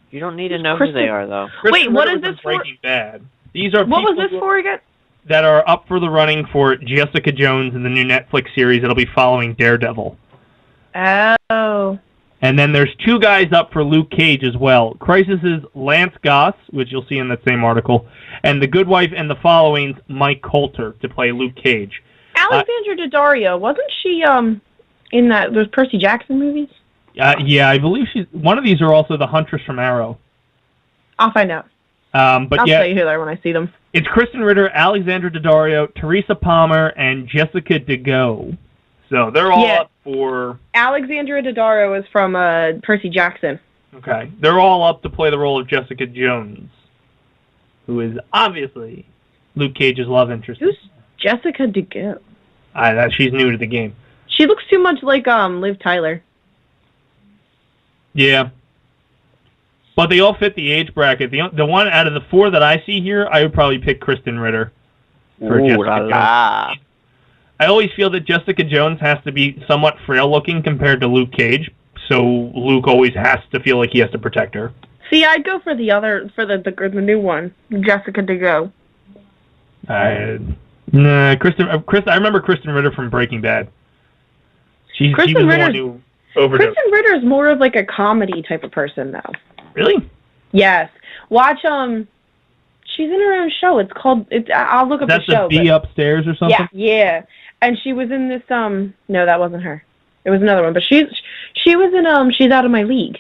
You don't need to know who they are, though.
Wait, what is this for?
Breaking Bad. These are
what was this for again?
That are up for the running for Jessica Jones in the new Netflix series that'll be following Daredevil.
Oh.
And then there's 2 guys up for Luke Cage as well. Crisis's Lance Goss, which you'll see in that same article, and The Good Wife and the Following's Mike Coulter to play Luke Cage.
Alexandra Daddario, wasn't she in those Percy Jackson movies?
Yeah, I believe she's one of these are also the Huntress from Arrow.
I'll find out.
But
I'll tell you who they are when I see them.
It's Kristen Ritter, Alexandra Daddario, Teresa Palmer, and Jessica DeGo. So they're all up for...
Alexandra Daddario is from Percy Jackson.
Okay. They're all up to play the role of Jessica Jones, who is obviously Luke Cage's love interest.
Who's Jessica DeGo?
She's new to the game.
She looks too much like Liv Tyler.
Yeah. But they all fit the age bracket. The one out of the 4 that I see here, I would probably pick Kristen Ritter for Jessica Jones. I always feel that Jessica Jones has to be somewhat frail-looking compared to Luke Cage, so Luke always has to feel like he has to protect her.
See, I'd go for the new one, Jessica DeGo.
I remember Kristen Ritter from Breaking Bad. She was the one who overdosed.
Kristen Ritter is more of like a comedy type of person, though.
Really?
Yes. Watch, she's in her own show. It's called, I'll look up the show.
That's the Upstairs or something?
Yeah. And she was in this, no, that wasn't her. It was another one. But she was in, She's Out of My League.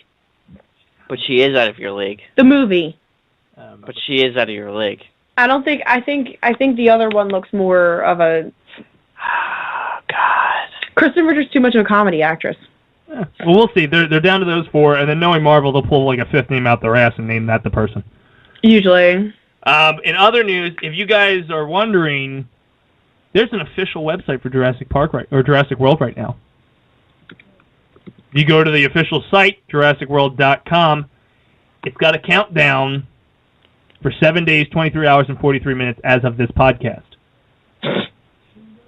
But she is out of your league.
The movie.
But she is out of your league.
I think the other one looks more of a...
Oh, God.
Kristen Ritter's too much of a comedy actress.
Well, we'll see. They're down to those 4, and then knowing Marvel, they'll pull like a 5th name out their ass and name that the person.
Usually.
In other news, if you guys are wondering, there's an official website for Jurassic World right now. You go to the official site, JurassicWorld.com. It's got a countdown for 7 days, 23 hours, and 43 minutes as of this podcast,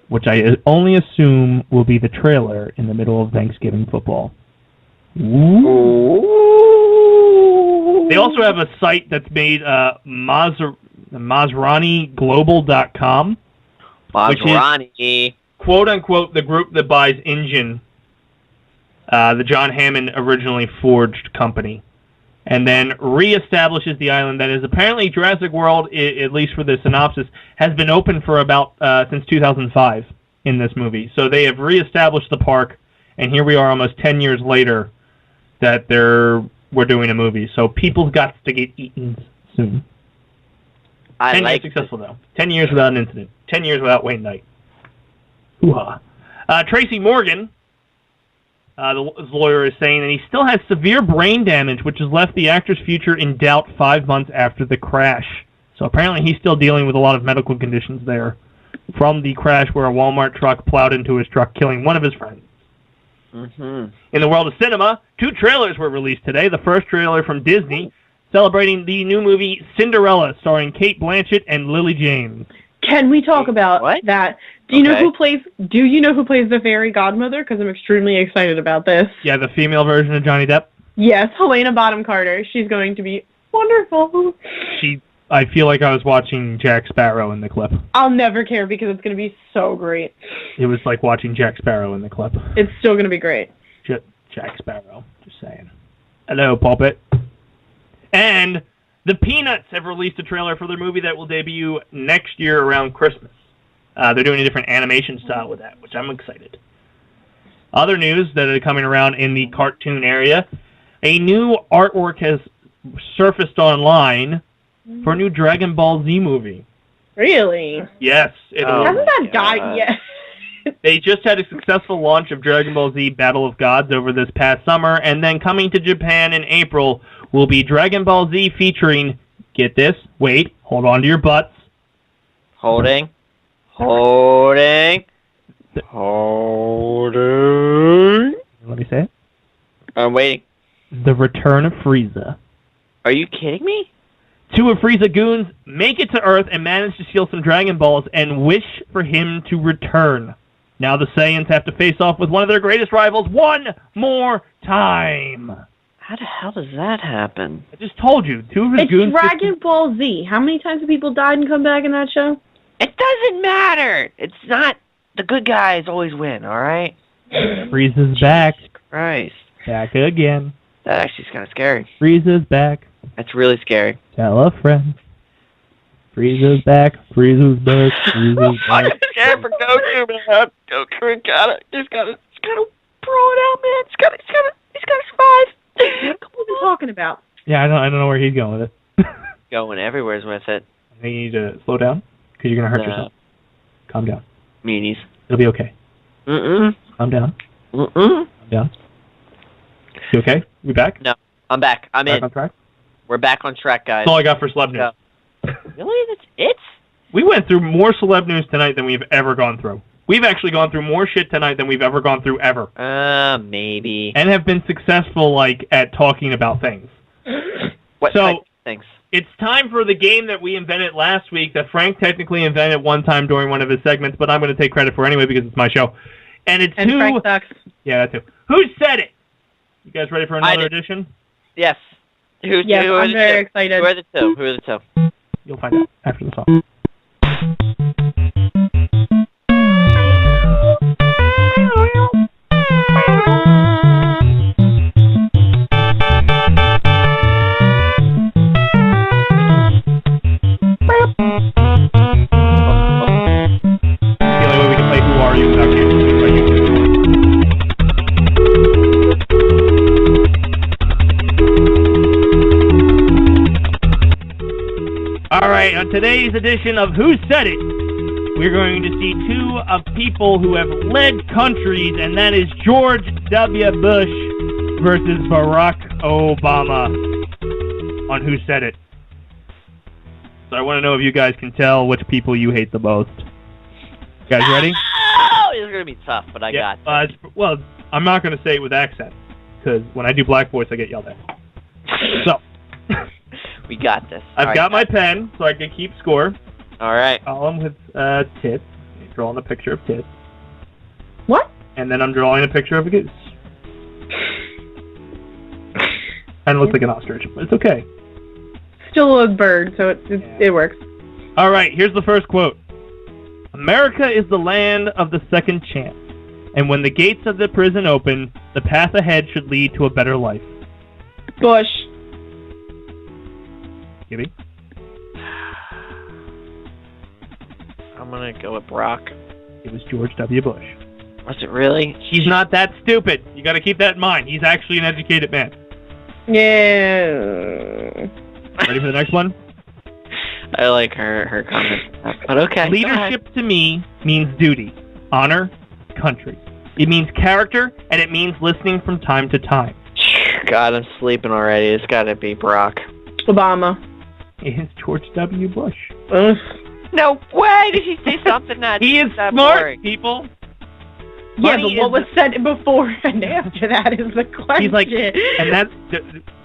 which I only assume will be the trailer in the middle of Thanksgiving football. Ooh. They also have a site that's made MazraniGlobal.com, which is, quote-unquote, the group that buys InGen, the John Hammond originally forged company, and then reestablishes the island that is apparently Jurassic World, at least for the synopsis, has been open for about since 2005 in this movie. So they have reestablished the park, and here we are almost 10 years later that we're doing a movie. So people's got to get eaten soon. 10 years successful, though. 10 years without an incident. 10 years without Wayne Knight. Hoo-ha. Tracy Morgan, the lawyer, is saying that he still has severe brain damage, which has left the actor's future in doubt 5 months after the crash. So apparently he's still dealing with a lot of medical conditions there from the crash where a Walmart truck plowed into his truck, killing one of his friends.
Mm-hmm.
In the world of cinema, 2 trailers were released today. The first trailer from Disney, celebrating the new movie Cinderella, starring Cate Blanchett and Lily James.
Can we talk about that? Do you know who plays the fairy godmother? Because I'm extremely excited about this.
Yeah, the female version of Johnny Depp.
Yes, Helena Bonham Carter. She's going to be wonderful.
I feel like I was watching Jack Sparrow in the clip.
I'll never care because it's going to be so great.
It was like watching Jack Sparrow in the clip.
It's still going to be great.
Jack Sparrow, just saying. Hello, Pulpit. And the Peanuts have released a trailer for their movie that will debut next year around Christmas. They're doing a different animation style with that, which I'm excited. Other news that are coming around in the cartoon area, a new artwork has surfaced online for a new Dragon Ball Z movie.
Really?
Yes.
Hasn't that died yet?
They just had a successful launch of Dragon Ball Z Battle of Gods over this past summer, and then coming to Japan in April will be Dragon Ball Z featuring, get this, wait, hold on to your butts.
Holding.
Let me say it.
I'm waiting.
The Return of Frieza.
Are you kidding me?
Two of Frieza goons make it to Earth and manage to steal some Dragon Balls and wish for him to return. Now the Saiyans have to face off with one of their greatest rivals one more time.
How the hell does that happen?
I just told you. Two of his goons...
It's Dragon Ball Z. How many times have people died and come back in that show?
It doesn't matter. It's not... The good guys always win, alright?
Frieza's back.
Christ.
Back again.
That actually is kind of scary.
Frieza's back.
That's really scary.
Tell a friend. Frieza's back. Frieza's back. Frieza's back.
I'm scared for Goku, man. Goku he's gotta throw it out, man. He's gotta survive.
What are you talking about?
Yeah, I don't know where he's going with it.
Going everywhere's with it.
I think you need to slow down, because you're going to hurt yourself. Calm down.
Meanies.
It'll be okay. Calm down. Calm down. You okay? We back?
No, I'm back. I'm
back
in.
On track?
We're back on track, guys.
That's all I got for celeb news.
Really? That's it?
We went through more celeb news tonight than we've ever gone through. We've actually gone through more shit tonight than we've ever gone through ever.
Maybe.
And have been successful, like, at talking about things.
What type of things?
It's time for the game that we invented last week that Frank technically invented one time during one of his segments, but I'm going to take credit for anyway because it's my show. And
Frank sucks.
Yeah, that too. Who said it? You guys ready for another edition?
Yes.
I'm very excited.
Who are the two?
You'll find out after the song. The only way we can play Who Are You without canceling it by YouTube. All right, on today's edition of Who Said It, we're going to see two of people who have led countries, and that is George W. Bush versus Barack Obama on Who Said It. So I want to know if you guys can tell which people you hate the most. You guys ready?
Oh, it's going to be tough, but I got it.
Well, I'm not going to say it with accent, because when I do black voice, I get yelled at. So...
We got this.
I've got my pen, so I can keep score.
All right.
Column with tits. Drawing a picture of tits.
What?
And then I'm drawing a picture of a goose. And it looks like an ostrich, but it's okay.
Still a bird, so it works.
All right, here's the first quote. America is the land of the second chance. And when the gates of the prison open, the path ahead should lead to a better life.
Bush.
Gibby?
I'm going to go with Brock.
It was George W. Bush.
Was it really?
He's not that stupid. You got to keep that in mind. He's actually an educated man.
Yeah.
Ready for the next one?
I like her comment. But okay.
Leadership to me means duty, honor, country. It means character, and it means listening from time to time.
God, I'm sleeping already. It's got to be Brock.
Obama.
It's George W. Bush.
No way! Did he say something that
he is
that
smart,
boring?
people.
Yeah, but what was said before and after that is the question.
He's like, and that's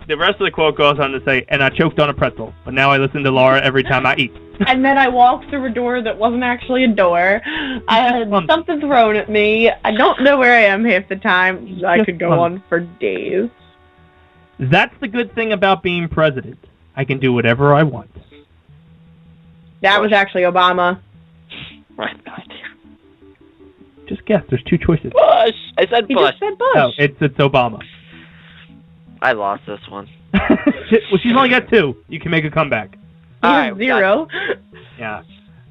the rest of the quote goes on to say, and I choked on a pretzel, but now I listen to Laura every time I eat.
And then I walked through a door that wasn't actually a door. I had something thrown at me. I don't know where I am half the time. I could go on for days.
That's the good thing about being president. I can do whatever I want.
That was actually Obama.
I have no idea.
Just guess. There's two choices.
Bush! I said
He
Bush.
just said Bush.
No, it's Obama.
I lost this one.
Well, she's only got two. You can make a comeback.
He has 0.
Yeah.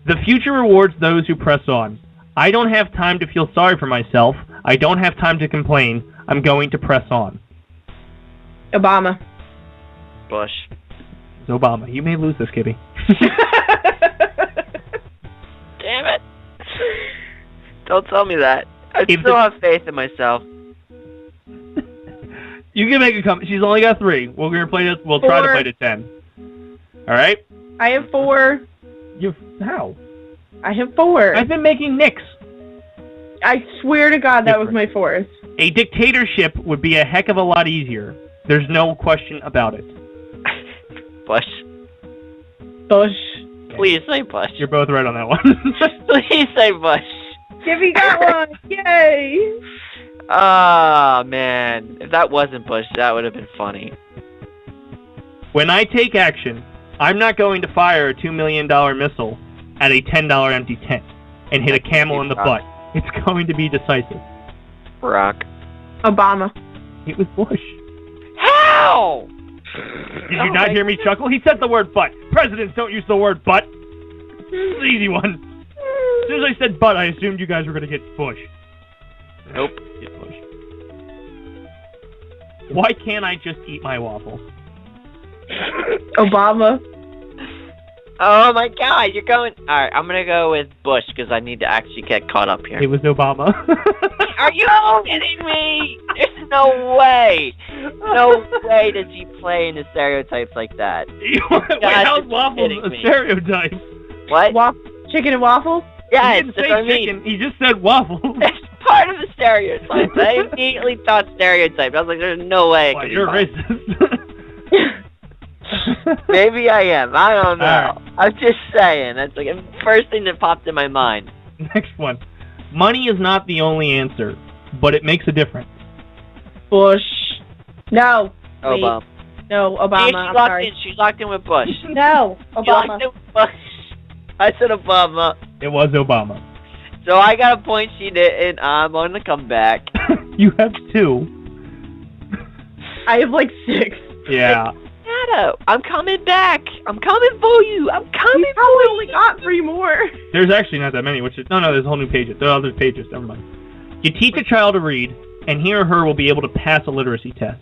The future rewards those who press on. I don't have time to feel sorry for myself. I don't have time to complain. I'm going to press on.
Obama.
Bush.
It's Obama. You may lose this, Gibby.
damn it. Don't tell me that. I
If
still
the-
have faith in myself.
You can make a comment. She's only got 3. We're gonna play this. We'll try to
4.
play to 10. All right.
I have 4.
How?
I have 4.
I've been making nicks.
I swear to God, that was my 4th.
A dictatorship would be a heck of a lot easier. There's no question about it.
Bush.
Bush.
Please say Bush.
You're both right on that one.
Please say Bush.
Gibby got one. Yay.
Ah, man. If that wasn't Bush, that would have been funny.
When I take action, I'm not going to fire a $2 million missile at a $10 empty tent and hit a camel in the butt. It's going to be decisive.
Barack.
Obama.
It was Bush.
How?
Did you not hear me chuckle? He said the word butt. Presidents don't use the word butt. It's an easy one. As soon as I said butt, I assumed you guys were going to get Bush.
Nope.
Get Bush. Why can't I just eat my waffles?
Obama.
Oh my God, you're going. Alright, I'm gonna go with Bush because I need to actually get caught up here.
It was Obama.
Are you kidding me? There's no way. No way does he play into stereotypes like that.
Wait, how's waffles a stereotype?
What?
Chicken and waffles?
Yeah,
He didn't
that's
say
what I mean.
chicken. He just said waffles.
That's part of the stereotype. I immediately thought stereotype. I was like, there's no way.
Why, you're racist.
Maybe I am. I don't know.
Right.
I'm just saying. That's like the first thing that popped in my mind.
Next one. Money is not the only answer, but it makes a difference.
Bush. No. Wait.
Obama.
No, Obama. I'm sorry.
She's locked in with Bush.
No,
She
Obama.
locked in with Bush. I said Obama.
It was Obama.
So I got a point she didn't. I'm on the comeback.
You have 2.
I have like 6.
Yeah.
Shadow, I'm coming back. I'm coming for you. I'm coming
You probably only got 3 more.
There's actually not that many, which is... No, there's a whole new pages. There are other pages. Never mind. You teach a child to read, and he or her will be able to pass a literacy test.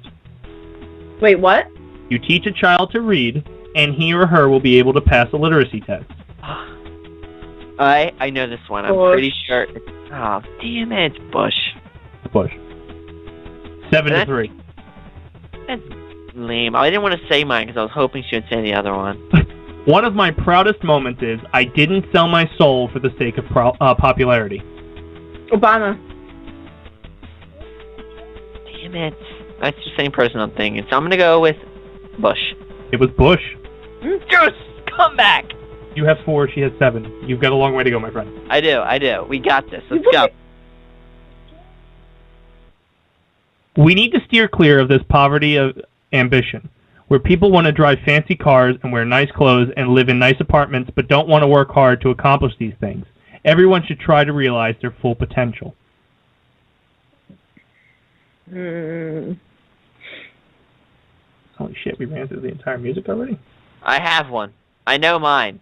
Wait, what?
You teach a child to read, and he or her will be able to pass a literacy test.
I know this one. I'm
Bush.
pretty sure. Oh, damn it, Bush.
Bush. 7-3.
That's lame. I didn't want to say mine because I was hoping she would say the other one.
One of my proudest moments is I didn't sell my soul for the sake of popularity.
Obama.
Damn it. That's the same person I'm thinking. So I'm going to go with Bush.
It was Bush.
Just come back.
You have 4, she has 7. You've got a long way to go, my friend.
I do. We got this. Let's go.
We need to steer clear of this poverty of ambition, where people want to drive fancy cars and wear nice clothes and live in nice apartments but don't want to work hard to accomplish these things. Everyone should try to realize their full potential. Holy shit, we ran through the entire music already?
I have one. I know mine.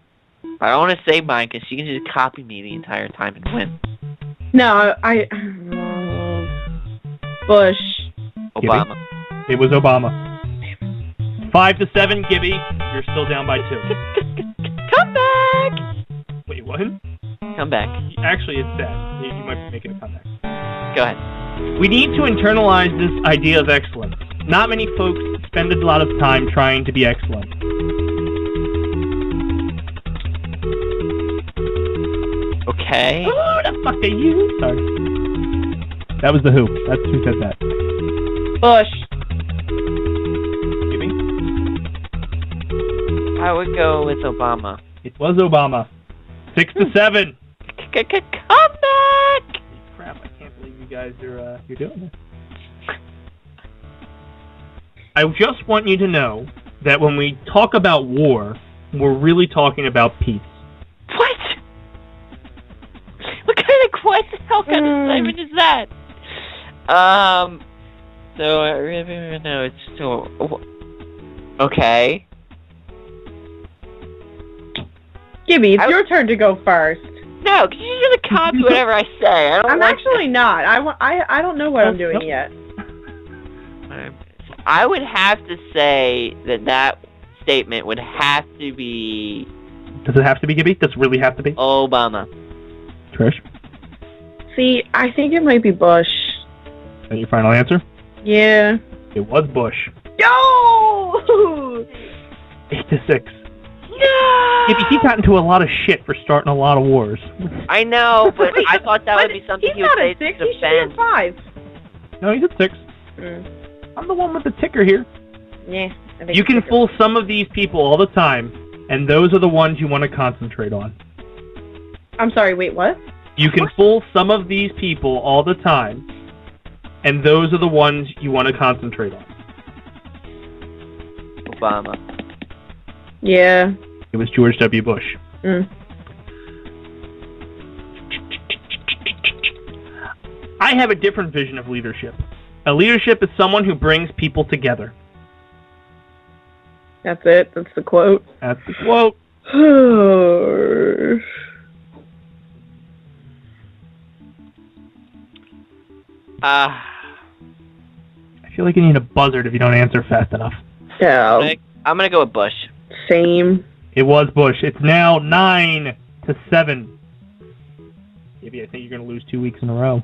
But I don't want to say mine because she can just copy me the entire time and win.
No, Bush.
Obama.
Gibby? It was Obama. 5-7, Gibby. You're still down by 2.
Come back!
Wait, what?
Come back.
Actually, it's sad. You might be making a comeback.
Go ahead.
We need to internalize this idea of excellence. Not many folks spend a lot of time trying to be excellent.
Okay.
Who the fuck are you? Sorry. That was the Who. That's who said that.
Bush.
Gibby?
I would go with Obama.
It was Obama. 6-7.
Come back!
Crap! I can't believe you guys are you're doing this. I just want you to know that when we talk about war, we're really talking about peace.
What? What kind of question? How kind of statement is that? So I really know it's still okay.
Gibby, it's your turn to go first.
No, because you're gonna copy whatever I say.
I'm actually not. I don't know what I'm doing yet.
I would have to say that statement would have to be.
Does it have to be, Gibby? Does it really have to be?
Obama.
Trish?
See, I think it might be Bush.
Is that your final answer?
Yeah.
It was Bush.
Yo!
8-6.
No!
He got into a lot of shit for starting a lot of wars.
I know, but I thought that would be something he would say to
He's not a 6, he should
defend.
be a 5.
No, he's at 6. I'm the one with the ticker here.
Yeah. I think
You can
it's
fool some of these people all the time, and those are the ones you want to concentrate on.
I'm sorry, wait, what?
You can fool some of these people all the time, and those are the ones you want to concentrate on.
Obama.
Yeah.
It was George W. Bush. I have a different vision of leadership. A leadership is someone who brings people together.
That's it. That's the quote.
That's the quote. I feel like you need a buzzard if you don't answer fast enough.
Yeah.
I'm gonna go with Bush.
Same.
It was Bush. It's now 9-7. Maybe I think you're gonna lose 2 weeks in a row.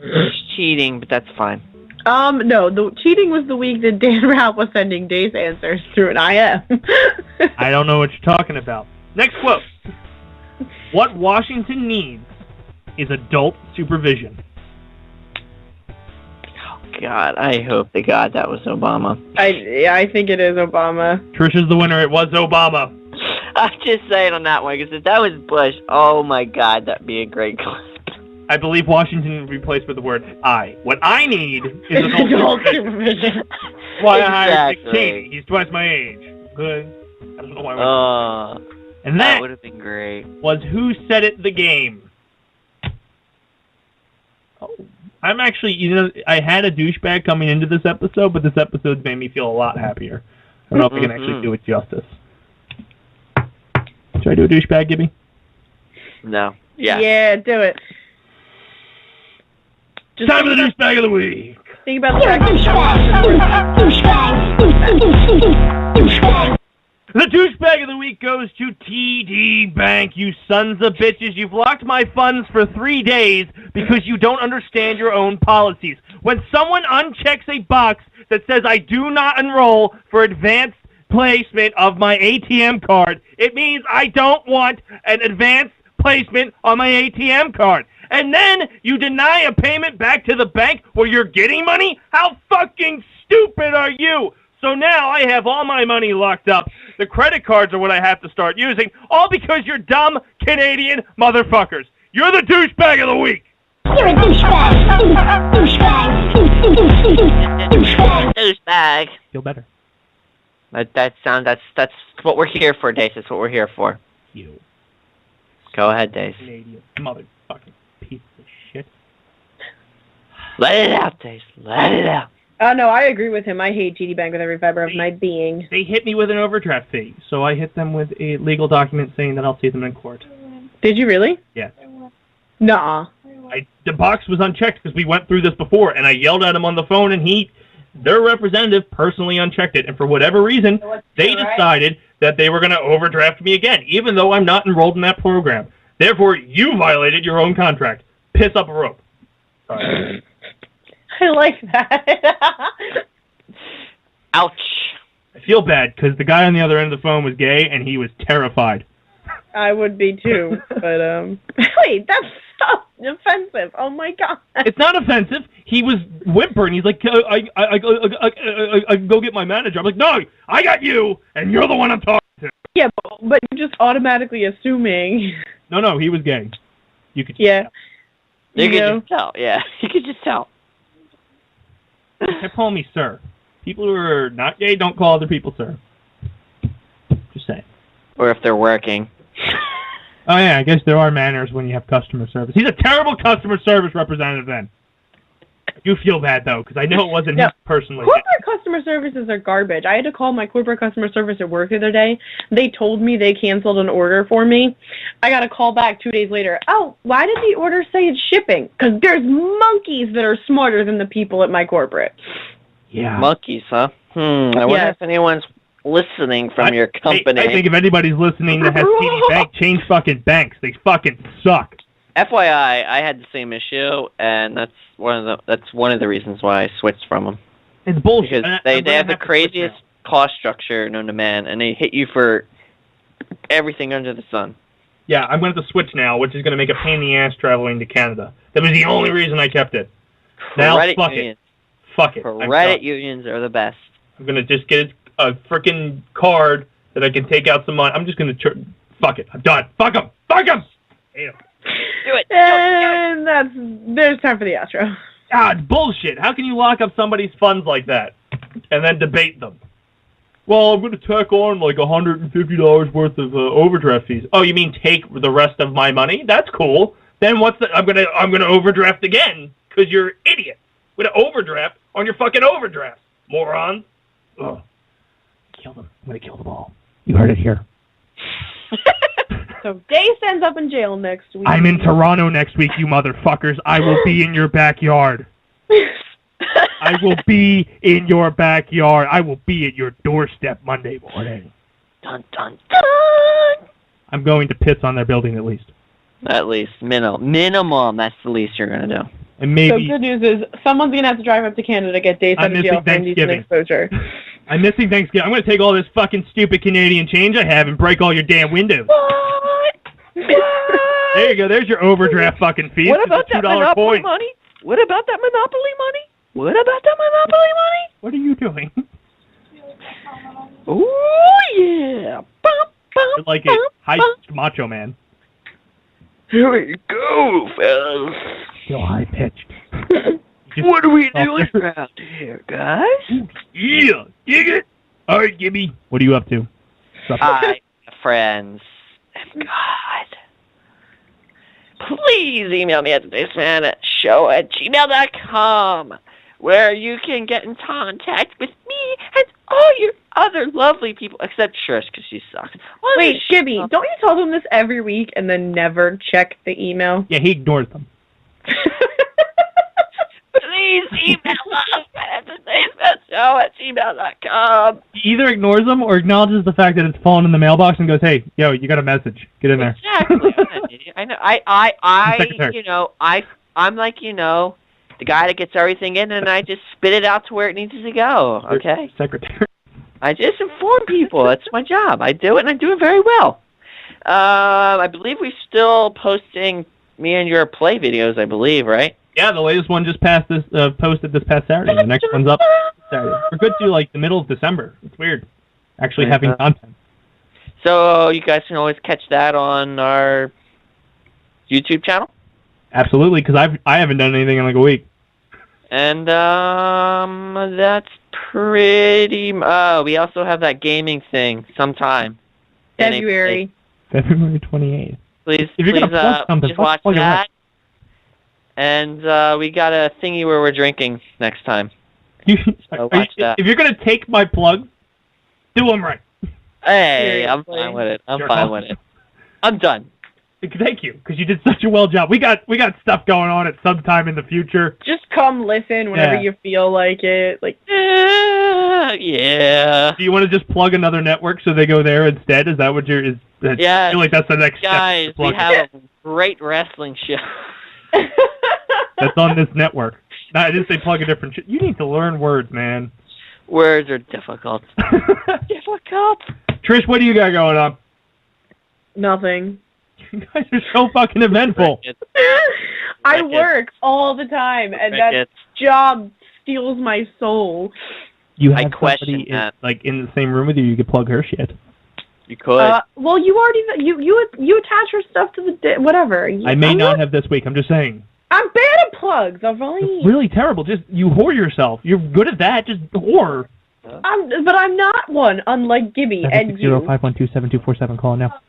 It's cheating, but that's fine.
No, the cheating was the week that Dan Ralph was sending Dace answers through an IM.
I don't know what you're talking about. Next quote. What Washington needs is adult supervision.
Oh, God, I hope to God that was Obama.
I think it is Obama.
Trisha's the winner. It was Obama.
I'm just saying on that one, because if that was Bush, oh my God, that'd be a great clip.
I believe Washington would replace with the word I. What I need is adult supervision. Why I hired Dick Cheney. He's twice my age. Good. I don't know why. And that
would have been great.
Was Who Said It the Game. Oh, I'm actually, I had a douchebag coming into this episode, but this episode's made me feel a lot happier. I don't know if I can actually do it justice. Should I do a douchebag, Gibby?
No. Yeah.
Yeah, do it. Just
time for the douchebag of the week.
Think about the fact
The douchebag of the week goes to TD Bank. You sons of bitches. You've locked my funds for 3 days because you don't understand your own policies. When someone unchecks a box that says I do not enroll for advanced placement of my ATM card, it means I don't want an advanced placement on my ATM card. And then you deny a payment back to the bank where you're getting money? How fucking stupid are you? So now I have all my money locked up. The credit cards are what I have to start using, all because you're dumb Canadian motherfuckers. You're the douchebag of the week.
You're a douchebag. Douchebag.
Feel better.
That's what we're here for, Dace. That's what we're here for.
You.
Go ahead, Dace.
Canadian motherfucking piece of shit.
Let it out, Dace. Let it out.
Oh, no, I agree with him. I hate TD Bank with every fiber of my being.
They hit me with an overdraft fee, so I hit them with a legal document saying that I'll see them in court.
Did you really?
Yeah.
Nuh-uh.
The box was unchecked because we went through this before, and I yelled at him on the phone, and their representative personally unchecked it, and for whatever reason, they decided that they were going to overdraft me again, even though I'm not enrolled in that program. Therefore, you violated your own contract. Piss up a rope. Sorry.
I like that.
Ouch.
I feel bad because the guy on the other end of the phone was gay, and he was terrified.
I would be too, but wait, that's so offensive. Oh my God.
It's not offensive. He was whimpering. He's like, I go get my manager. I'm like, no, I got you, and you're the one I'm talking to.
Yeah, but you're just automatically assuming.
No, he was gay. You could.
Yeah.
You could just tell. Yeah, you could just tell.
They call me sir. People who are not gay don't call other people sir. Just saying.
Or if they're working.
Oh, yeah, I guess there are manners when you have customer service. He's a terrible customer service representative then. I do feel bad, though, because I know it wasn't him personally.
Corporate customer services are garbage. I had to call my corporate customer service at work the other day. They told me they canceled an order for me. I got a call back 2 days later. Oh, why did the order say it's shipping? Because there's monkeys that are smarter than the people at my corporate.
Yeah.
Monkeys, huh? I wonder if anyone's listening from your company.
I think if anybody's listening that has TD Bank, change fucking banks. They fucking suck.
FYI, I had the same issue, and that's one of the reasons why I switched from them.
It's bullshit.
Because they have the craziest cost structure known to man, and they hit you for everything under the sun.
Yeah, I'm going to have to switch now, which is going to make a pain in the ass traveling to Canada. That was the only reason I kept it. Now, fuck it. Fuck it.
Credit unions are the best.
I'm going to just get a freaking card that I can take out some money. I'm just going to... Fuck it. I'm done. Fuck them. Fuck them! Hate 'em.
Do it.
And there's time for the outro.
Ah, it's bullshit. How can you lock up somebody's funds like that and then debate them? Well, I'm going to tack on like $150 worth of overdraft fees. Oh, you mean take the rest of my money? That's cool. Then what's the? I'm gonna overdraft again because you're an idiot. I'm gonna overdraft on your fucking overdraft, moron. Ugh. Kill them. I'm gonna kill them all. You heard it here.
So Dace ends up in jail next week.
I'm in Toronto next week, you motherfuckers. I will be in your backyard. I will be in your backyard. I will be at your doorstep Monday morning.
Dun, dun, dun.
I'm going to piss on their building at least.
At least. Minimum. That's the least you're going to do.
And maybe...
So good news is someone's going to have to drive up to Canada to get Dace out of jail for indecent exposure.
I'm missing Thanksgiving. I'm going to take all this fucking stupid Canadian change I have and break all your damn windows.
What?
There you go. There's your overdraft fucking fee.
What about that Monopoly money? What about that Monopoly money? What about that Monopoly money?
What are you doing?
Oh, yeah.
You're like a high-pitched macho man.
Here we go, fellas.
Still high-pitched.
What are we doing around here, guys?
Yeah, dig it. All right, Gibby. What are you up to?
Hi, friends. And God. Please email me at daceman@show@gmail.com, where you can get in contact with me and all your other lovely people, except Trish, because she sucks.
Wait, Gibby, don't you tell them this every week and then never check the email?
Yeah, he ignores them.
Please email us at daceman@gmail.com.
He either ignores them or acknowledges the fact that it's fallen in the mailbox and goes, "Hey, yo, you got a message. Get in there."
Exactly. I know. I'm like, the guy that gets everything in, and I just spit it out to where it needs to go. Okay.
Secretary.
I just inform people. That's my job. I do it, and I do it very well. I believe we're still posting me and your play videos. I believe, right?
Yeah, the latest one just posted this past Saturday. The next one's up Saturday. We're good to like the middle of December. It's weird, actually having content.
So you guys can always catch that on our YouTube channel.
Absolutely, because I haven't done anything in like a week.
And that's pretty. We also have that gaming thing sometime.
February
28th.
Please,
if you're gonna plug something,
just watch that. And we got a thingy where we're drinking next time. So watch that.
If you're gonna take my plugs, do them right.
Hey, I'm fine with it. I'm fine with it. I'm done.
Thank you, because you did such a well job. We got stuff going on at some time in the future.
Just come listen whenever you feel like it. Like,
yeah.
Do you want to just plug another network so they go there instead? Is that what you're?
Yeah.
I feel like that's the next
guys,
step.
We have a great wrestling show.
That's on this network. No, I didn't say plug a different shit. You need to learn words, man.
Words are difficult. Difficult.
Trish, what do you got going on?
Nothing.
You guys are so fucking eventful.
I work all the time, and that job steals my soul.
You have somebody like in the same room with you. You could plug her shit.
You could.
Well, you already you attach her stuff to the whatever.
I may not have this week. I'm just saying.
I'm bad at plugs. I've only.
It's really terrible. Just you whore yourself. You're good at that. Just whore.
But I'm not one. Unlike Gibby and you.
760-512-7247. Call now.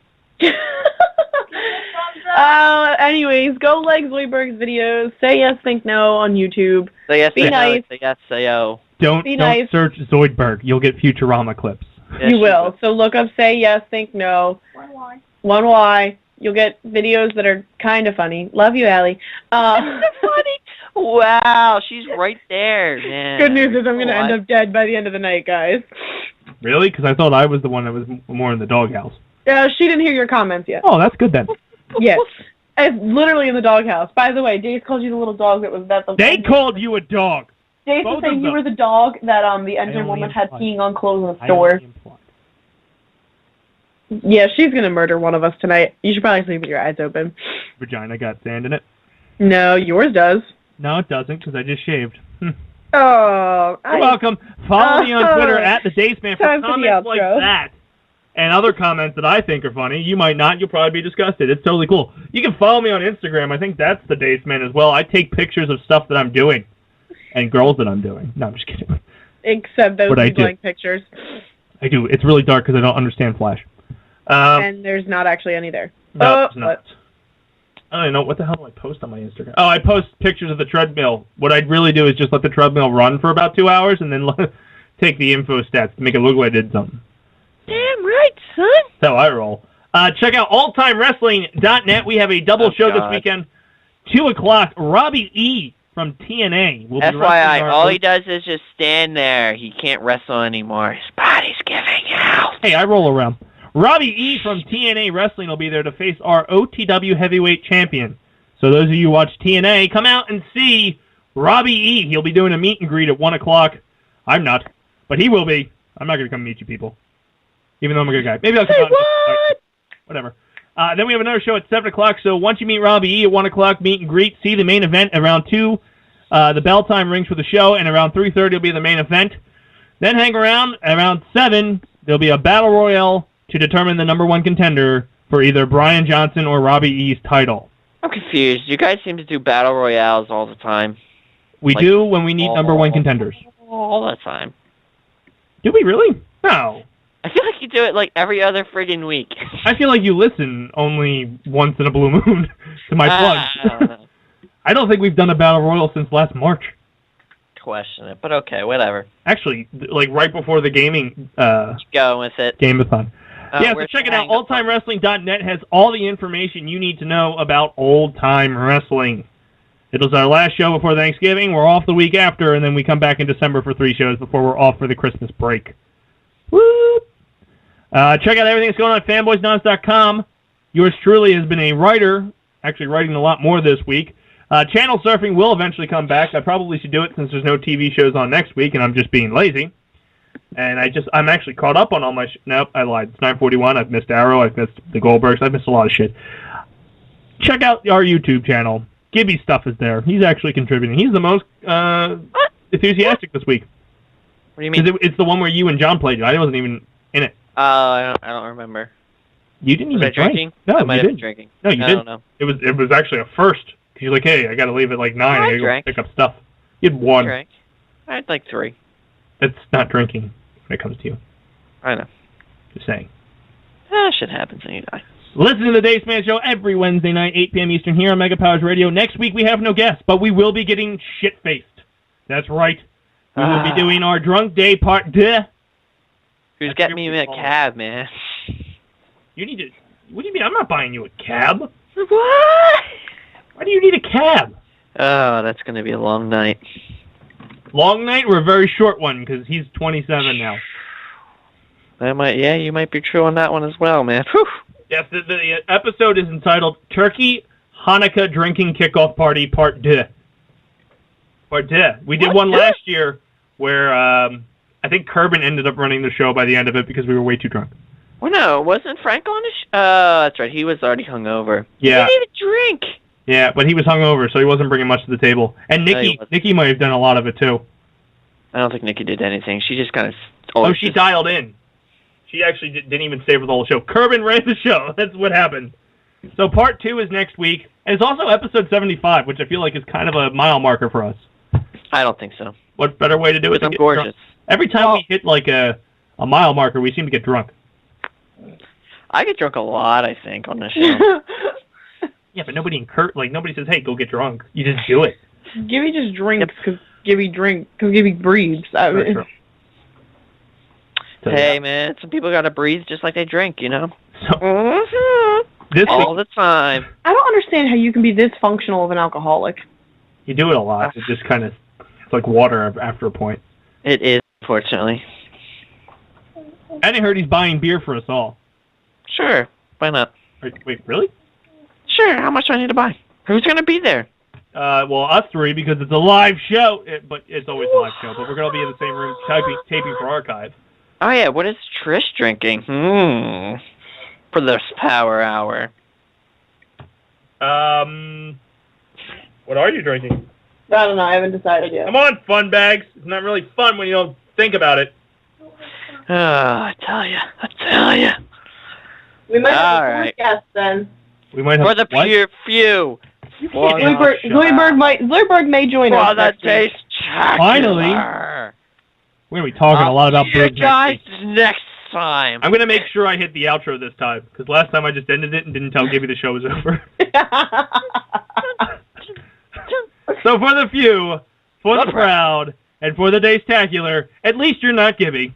Anyways, go like Zoidberg's videos. Say yes, think no on YouTube.
Say yes,
be nice.
Say yes, say oh.
Don't search Zoidberg. You'll get Futurama clips.
Yes, you will. So look up say yes, think no. One Y. You'll get videos that are kind of funny. Love you, Allie.
Funny. Wow, she's right there, man.
Good news is I'm going to end up dead by the end of the night, guys.
Really? Because I thought I was the one that was more in the doghouse.
She didn't hear your comments yet.
Oh, that's good then.
Yes. It's literally in the doghouse. By the way, Dace called you the little dog that was that.
They called you a dog.
Dace was saying you were the dog that the Ender woman had peeing on clothes in the store. Yeah, she's gonna murder one of us tonight. You should probably sleep with your eyes open.
Vagina got sand in it.
No, yours does.
No, it doesn't, because I just shaved.
Oh,
You're welcome. Follow me on Twitter at the Dace Man for comments like that and other comments that I think are funny. You might not. You'll probably be disgusted. It's totally cool. You can follow me on Instagram. I think that's the Dace Man as well. I take pictures of stuff that I'm doing and girls that I'm doing. No, I'm just kidding.
Except those blank pictures.
I do. It's really dark because I don't understand Flash.
And there's not actually any there.
No, it's not. I don't know. What the hell do I post on my Instagram? Oh, I post pictures of the treadmill. What I'd really do is just let the treadmill run for about 2 hours and then take the info stats to make it look like I did something.
Damn right, son.
That's how I roll. Check out alltimewrestling.net. We have a double show this weekend. 2 o'clock. Robbie E. from TNA will be
FYI, all he does is just stand there. He can't wrestle anymore. His body's giving out.
Hey, I roll around. Robbie E. from TNA Wrestling will be there to face our OTW Heavyweight Champion. So those of you who watch TNA, come out and see Robbie E. He'll be doing a meet and greet at 1 o'clock. I'm not, but he will be. I'm not going to come meet you people, even though I'm a good guy. Maybe I'll come out. Whatever. Then we have another show at 7 o'clock. So once you meet Robbie E. at 1 o'clock, meet and greet, see the main event around 2. The bell time rings for the show, and around 3:30 will be the main event. Then hang around. Around 7, there'll be a battle royale to determine the number 1 contender for either Brian Johnson or Robbie E.'s title.
I'm confused. You guys seem to do battle royales all the time.
We do when we need number 1 contenders.
All the time.
Do we really? No.
I feel like you do it like every other friggin' week.
I feel like you listen only once in a blue moon to my plugs. I don't think we've done a battle royal since last March.
Question it, but okay, whatever.
Actually, like right before the gaming
Keep going with it.
Game-a-thon. Yeah, so check it out. Oldtimewrestling.net has all the information you need to know about old-time wrestling. It was our last show before Thanksgiving. We're off the week after, and then we come back in December for 3 shows before we're off for the Christmas break. Woo! Check out everything that's going on at fanboysanonymous.com. Yours truly has been a writer, actually writing a lot more this week. Channel surfing will eventually come back. I probably should do it since there's no TV shows on next week, and I'm just being lazy. And I'm actually caught up on all my nope, I lied. It's 9:41. I've missed Arrow. I've missed the Goldbergs. I've missed a lot of shit. Check out our YouTube channel. Gibby stuff is there. He's actually contributing. He's the most enthusiastic this week.
What do you mean?
It's the one where you and John played. I wasn't even in it.
I don't remember.
You didn't even
drinking?
No,
I might
you
have been
didn't.
drinking.
No, you
I
didn't.
don't know.
It was actually a first. Because you're like, hey, I got to leave at like 9. I got to go pick up stuff. You had 1.
I had like 3.
That's not drinking when it comes to you.
I know.
Just saying.
Shit happens when you die.
Listen to the Dace Man Show every Wednesday night, 8 p.m. Eastern, here on Mega Powers Radio. Next week we have no guests, but we will be getting shit-faced. That's right. We will be doing our Drunk Day Part 2.
Who's getting me in a cab, man?
You need to... What do you mean? I'm not buying you a cab.
What?
Why do you need a cab?
Oh, that's going to be a long night.
Long night or a very short one, because he's 27 now.
You might be true on that one as well, man. Whew.
Yes, the episode is entitled Turkey Hanukkah Drinking Kickoff Party Part 2. Part 2. We did one last year where I think Kerbin ended up running the show by the end of it because we were way too drunk.
Well, no, wasn't Frank on the show? Oh, that's right. He was already hungover.
Yeah.
He didn't even drink.
Yeah, but he was hungover, so he wasn't bringing much to the table. And Nikki might have done a lot of it, too.
I don't think Nikki did anything. She just kind of...
Oh, she dialed in. She actually didn't even stay for the whole show. Kerbin ran the show. That's what happened. So Part 2 is next week. And it's also episode 75, which I feel like is kind of a mile marker for us.
I don't think so.
What better way to do it?
I'm gorgeous.
Drunk? Every time we hit like a mile marker, we seem to get drunk.
I get drunk a lot, I think, on this show.
Yeah, but nobody says, hey, go get drunk. You just do it.
Gibby just drinks because Gibby breathes.
True.
Hey, man, some people got to breathe just like they drink, you know?
So,
all the time.
I don't understand how you can be this functional of an alcoholic.
You do it a lot. It just kind of, it's like water after a point.
It is, unfortunately.
And I heard he's buying beer for us all.
Sure. Why not?
Wait, really?
Sure, how much do I need to buy? Who's going to be there?
Well, us three, because it's a live show. But it's always a live show. But we're going to be in the same room taping for archive.
Oh, yeah, what is Trish drinking? For this power hour.
What are you drinking?
I don't know. I haven't decided yet.
Come on, fun bags. It's not really fun when you don't think about it.
Oh, I tell you.
We might have
All
a
right.
guest then.
We might have
For the pure few.
Zoidberg may join us.
For the
next week.
Dace-Tacular.
Finally. We're going to be talking a lot about
you
Berg
guys
next week.
next time.
I'm going to make sure I hit the outro this time, because last time I just ended it and didn't tell Gibby the show was over. So for the few, for the proud, and for the Dacetacular, at least you're not Gibby.